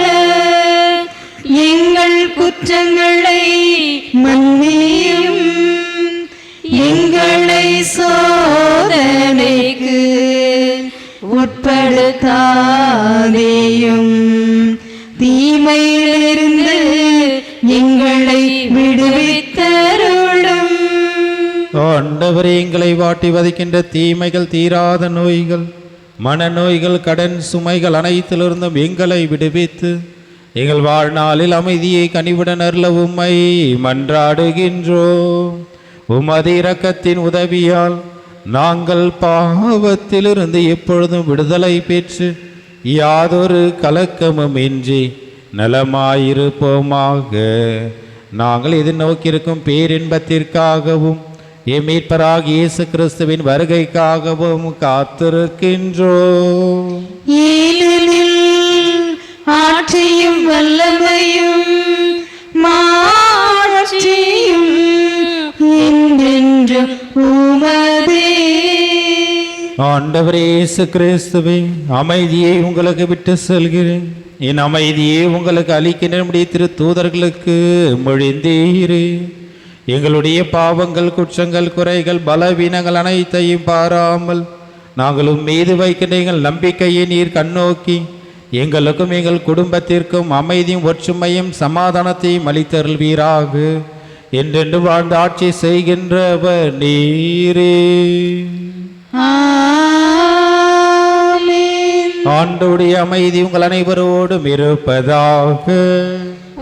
எங்கள் குற்றங்களை மன்னியும். எங்களை சோதனைக்கு உட்படுத்தாதேயும், தீமையிலிருந்து எங்களை விடுவித்தருளும். ஆண்டவரே, எங்களை வாட்டி வதைக்கின்ற தீமைகள், தீராத நோய்கள், மனநோய்கள், கடன் சுமைகள் அனைத்திலிருந்தும் எங்களை விடுவித்து எங்கள் வாழ்நாளில் அமைதியை கனிவுடன் அருள உம்மை மன்றாடுகின்றோம். உமது இரக்கத்தின் உதவியால் நாங்கள் பாவத்திலிருந்து எப்பொழுதும் விடுதலை பெற்று யாதொரு கலக்கமும் இன்றி நலமாயிருப்போமாக. நாங்கள் எதிர்நோக்கியிருக்கும் பேரின்பத்திற்காகவும் எம் மீட்பராகிய இயேசு கிறிஸ்துவின் வருகைக்காகவும் காத்திருக்கின்றோம். ஏனெனில் ஆட்சியும் வல்லமையும் மாட்சியும் என்றென்றும் உமதே. ஆண்டவரே இயேசு கிறிஸ்துவே, அமைதியை உங்களுக்கு விட்டு செல்கிறேன், என் அமைதியை உங்களுக்கு அளிக்கின்ற நம்முடைய திரு தூதர்களுக்கு மொழிந்தீரே. எங்களுடைய பாவங்கள், குற்றங்கள், குறைகள், பலவீனங்கள் அனைத்தையும் பாராமல் நாங்கள் மீது வைக்கின்ற எங்கள் நம்பிக்கையை நீர் கண்ணோக்கி எங்களுக்கும் எங்கள் குடும்பத்திற்கும் அமைதியும் ஒற்றுமையும் சமாதானத்தையும் அளித்தருள்வீராக. என்றென்று வாழ்ந்து ஆட்சி செய்கின்றவர் நீரே. ஆமென். ஆண்டவருடைய அமைதி உங்கள் அனைவரோடும் இருப்பதாக.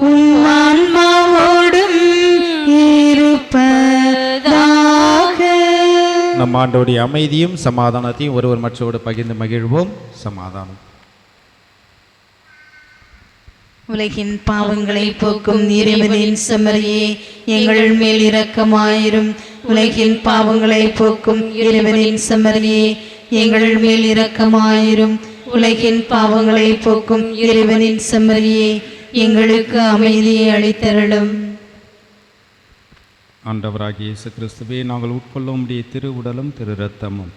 உம் ஆன்மாவோடும் இருப்பதாக. நம் ஆண்டவருடைய அமைதியும் சமாதானத்தையும் ஒருவர் மற்றோடு பகிர்ந்து மகிழ்வோம். சமாதானம். உலகின் பாவங்களை போக்கும் இறைவனின் செம்மறியே, எங்கள் மேல் இரக்கமாயிரும். உலகின் பாவங்களை போக்கும் இறைவனின் செம்மறியே, எங்கள் மேல் இரக்கமாயிரும். உலகின் பாவங்களை போக்கும் இறைவனின் செம்மறியே, எங்களுக்கு அமைதியை அளித்தருளும். ஆண்டவராகிய இயேசு கிறிஸ்துவே, நாங்கள் உட்கொள்ளும் உடைய திரு உடலும் திரு இரத்தமும்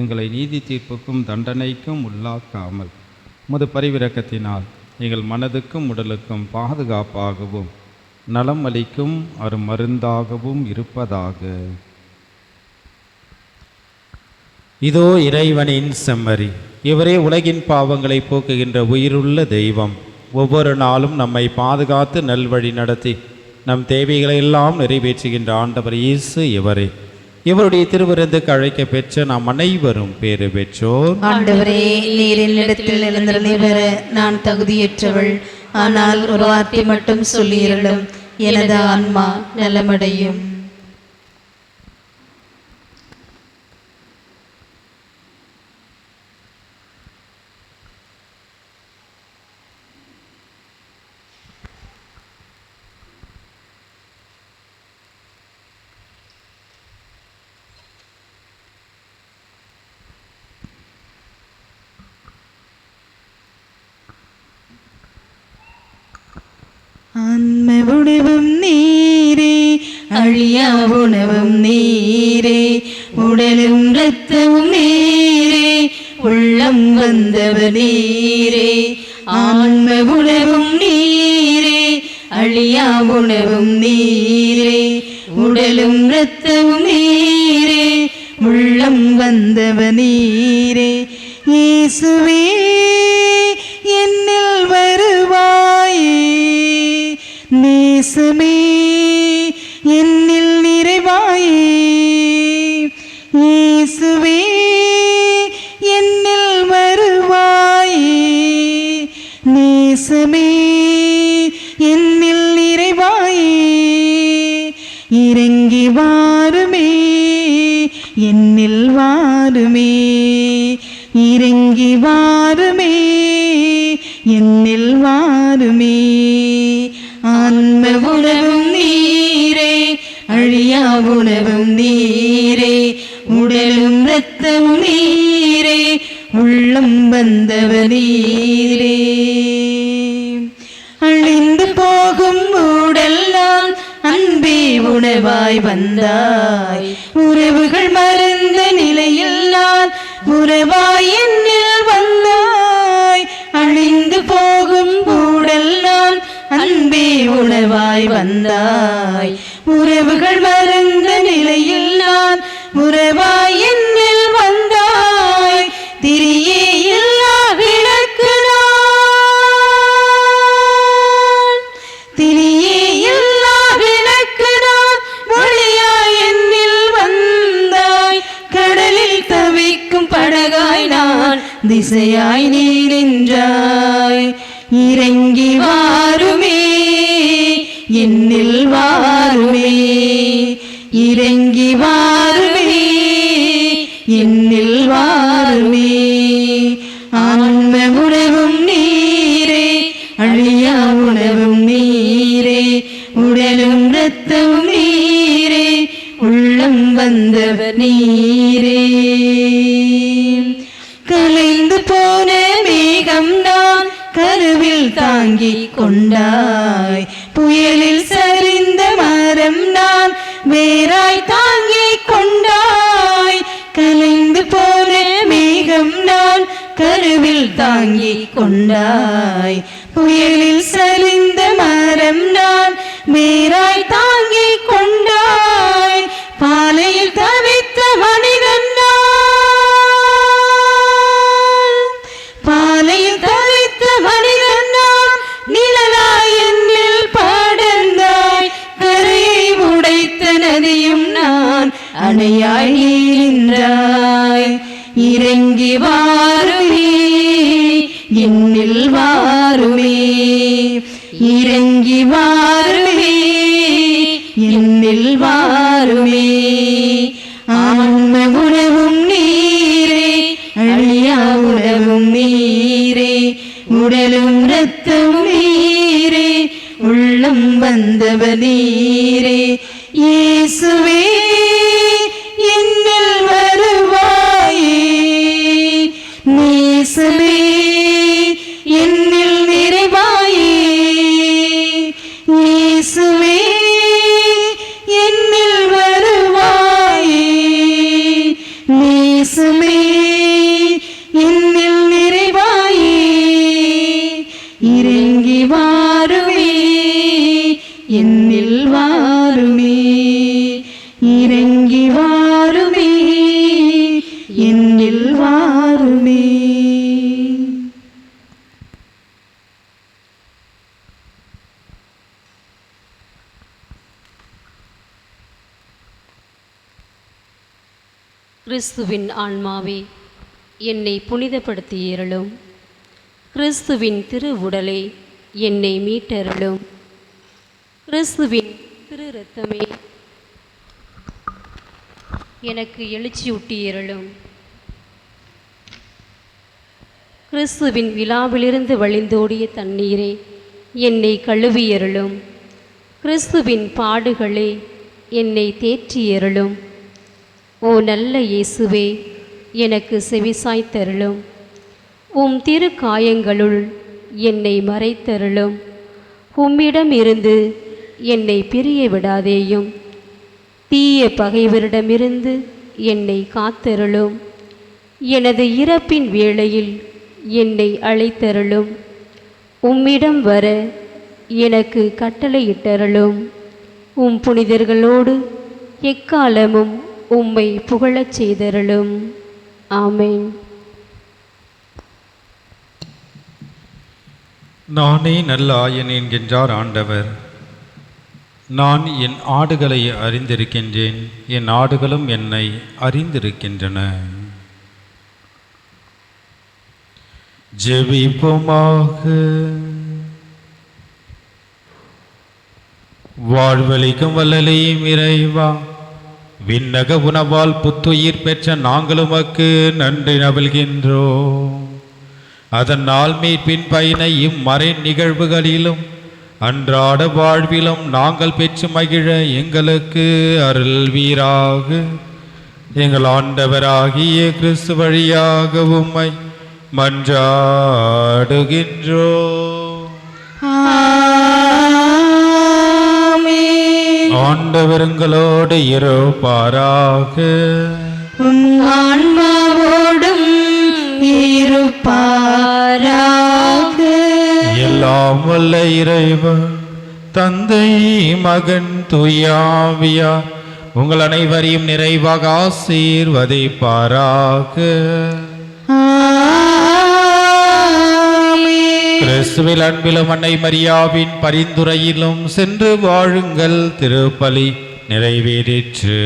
எங்களை நீதி தீர்ப்புக்கும் தண்டனைக்கும் உள்ளாக்காமல் உமது பரிவிரக்கத்தினால் எங்கள் மனதுக்கும் உடலுக்கும் பாதுகாப்பாகவும் நலம் அளிக்கும் அருமருந்தாகவும் இருப்பதாக. இதோ இறைவனின் செம்மறி. இவரே உலகின் பாவங்களை போக்குகின்ற உயிருள்ள தெய்வம். ஒவ்வொரு நாளும் நம்மை பாதுகாத்து நல்வழி நடத்தி நம் தேவைகளை எல்லாம் நிறைவேற்றுகின்ற ஆண்டவர் இயேசு இவரே. இவருடைய திருவிருந்துக்கு அழைக்க பெற்ற நாம் அனைவரும் பேறு பெற்றோர். ஆண்டவரே, நீர் என்னிடத்தில் எழுந்தருளி வர நான் தகுதியற்றவள். ஆனால் ஒரு வார்த்தை மட்டும் சொல்லியிருளும், எனது ஆன்மா நலமடையும். ஆன்ம உணவும் நீரே, அழியா உணவும் நீரே, உடலும் இரத்தமும் நீரே, உள்ளம் வந்தவர் நீரே. ஆன்ம உணவும் நீரே, அழியா உணவும் நீரே, உடலும் இரத்தமும் நீரே, உள்ளம் வந்தவர் நீரே. இயேசுவே, என்னில் வருவாயே, நேசமே என்னில் நிறைவாயே. இயேசுவே, என்னில் வருவாயே, நேசமே என்னில் நிறைவாயே. இறங்கி வாருமே, என்னில் வாருமே, இறங்கி வாருமே, என்னில் வாருமே. ஆன்ம உணவும் நீரே, அழியா உணவும் நீரே, உடலும் இரத்தமும் நீரே, உள்ளம் வந்தவர் நீரே. அழிந்து போகும் உடல்லாம் அன்பே உணவாய் வந்தாய். உறவுகள் மறந்த நிலையில் நான் உறவாய் என்னில் வந்தாய். அழிந்து போகும் உடல்லாம் அன்பே உணவாய் வந்தாய். உறவுகள் மறந்த நிலையில் நான் உறவாய் என்னில் வந்தாய். திரியே இல்லா விளக்கு நான், திரியே இல்லா விளக்கு நான், ஒளியாய் என்னில் வந்தாய். கடலில் தவிக்கும் படகாய் நான், திசையாய் நீ நின்றாய். இறங்கி வாருமே, என்னில் வாருமே, இறங்கி வாருமே, என்னில் வாருமே. ஆன்ம உணவும் நீரே, அழியா உணவும் நீரே, உடலும் இரத்தமும் நீரே, உள்ளம் வந்தவர் நீரே. கலைந்து போன மேகம் நான் கருவில் தாங்கிக் கொண்டாய். புயலில் சரிந்த மரம் நான் வேராய் தாங்கிக் கொண்டாய். கலைந்து போன மேகம் நான் கருவில் தாங்கிக் கொண்டாய். புயலில் சரிந்த மரம் நான் வேராய் தாங்கிக் கொண்டாய். பாலையில் தவித்த மனிதன் நான், பாலையில் தவித்த மனிதன் நான், நிழலாய் என்னில் படர்ந்தாய். கரையை உடைத்த நதியும் நான், அணையாய் நீ நின்றாய். இறங்கி வாருமே, என்னில் வாருமே, இறங்கி வாருமே, என்னில் வாருமே. ஆன்ம உணவும் நீரே, அழியா உணவும் நீரே, உடலும் இரத்தமும் நீரே, உள்ளம் வந்தவர் நீரே. இயேசுவே, என்னில் வருவாயே, நேசமே என்னில் நிறைவாயே. இயேசுவே, என்னில் வருவாயே, நேசமே என்னில் நிறைவாயே. இறங்கி வாருமே, என்னில் வாருமே, இறங்கி வாருமே, என்னில் வாருமே. கிறிஸ்துவின் ஆன்மாவே என்னை புனிதப்படுத்தியருளும். கிறிஸ்துவின் திரு உடலே என்னை மீட்டருளும். கிறிஸ்துவின் திரு இரத்தமே எனக்கு எழுச்சியூட்டியருளும். கிறிஸ்துவின் விழாவிலிருந்து வழிந்தோடிய தண்ணீரே என்னை கழுவியருளும். கிறிஸ்துவின் பாடுகளே என்னை தேற்றியருளும். ஓ நல்ல இயேசுவே, எனக்கு செவிசாய்த்தருளும். உம் திரு காயங்களுள் என்னை மறைத்தருளும். உம்மிடம் இருந்து என்னை பிரிய விடாதேயும். தீய பகைவரிடமிருந்து என்னை காத்தருளும். எனது இறப்பின் வேளையில் என்னை அழைத்தருளும். உம்மிடம் வர எனக்கு கட்டளையிட்டருளும். உம் புனிதர்களோடு எக்காலமும் உம்மை புகழச் செய்தருளும். ஆமென். நானே நல்ல ஆயன் என்கின்றார் ஆண்டவர். நான் என் ஆடுகளை அறிந்திருக்கின்றேன், என் ஆடுகளும் என்னை அறிந்திருக்கின்றன. ஜெபிப்போமாக. வாழ்வளிக்கும் வல்லலையும் இறைவா, விண்ணக உணவால் புத்துயிர் பெற்ற நாங்கள் உமக்கு நன்றி நல்கின்றோம். அதனால் மீட்பின் பயனை இம்மறை நிகழ்வுகளிலும் அன்றாட வாழ்விலும் நாங்கள் பெற்று மகிழ எங்களுக்கு அருள்வீராக. எங்கள் ஆண்டவராகிய கிறிஸ்து வழியாக உம்மை மன்றாடுகின்றோம். ஆண்டவருங்களோடு இருப்பாராக. ஆன்மாவோடும் இருப்பாராக. எல்லாம் வல்ல இறைவன் தந்தை மகன் தூயாவியார் உங்கள் அனைவரையும் நிறைவாக ஆசீர்வதிப்பாராக. கிறிஸ்துவில் அன்பிலும் அன்னை மரியாவின் பரிந்துரையிலும் சென்று வாழுங்கள். திருப்பலி நிறைவேறிற்று.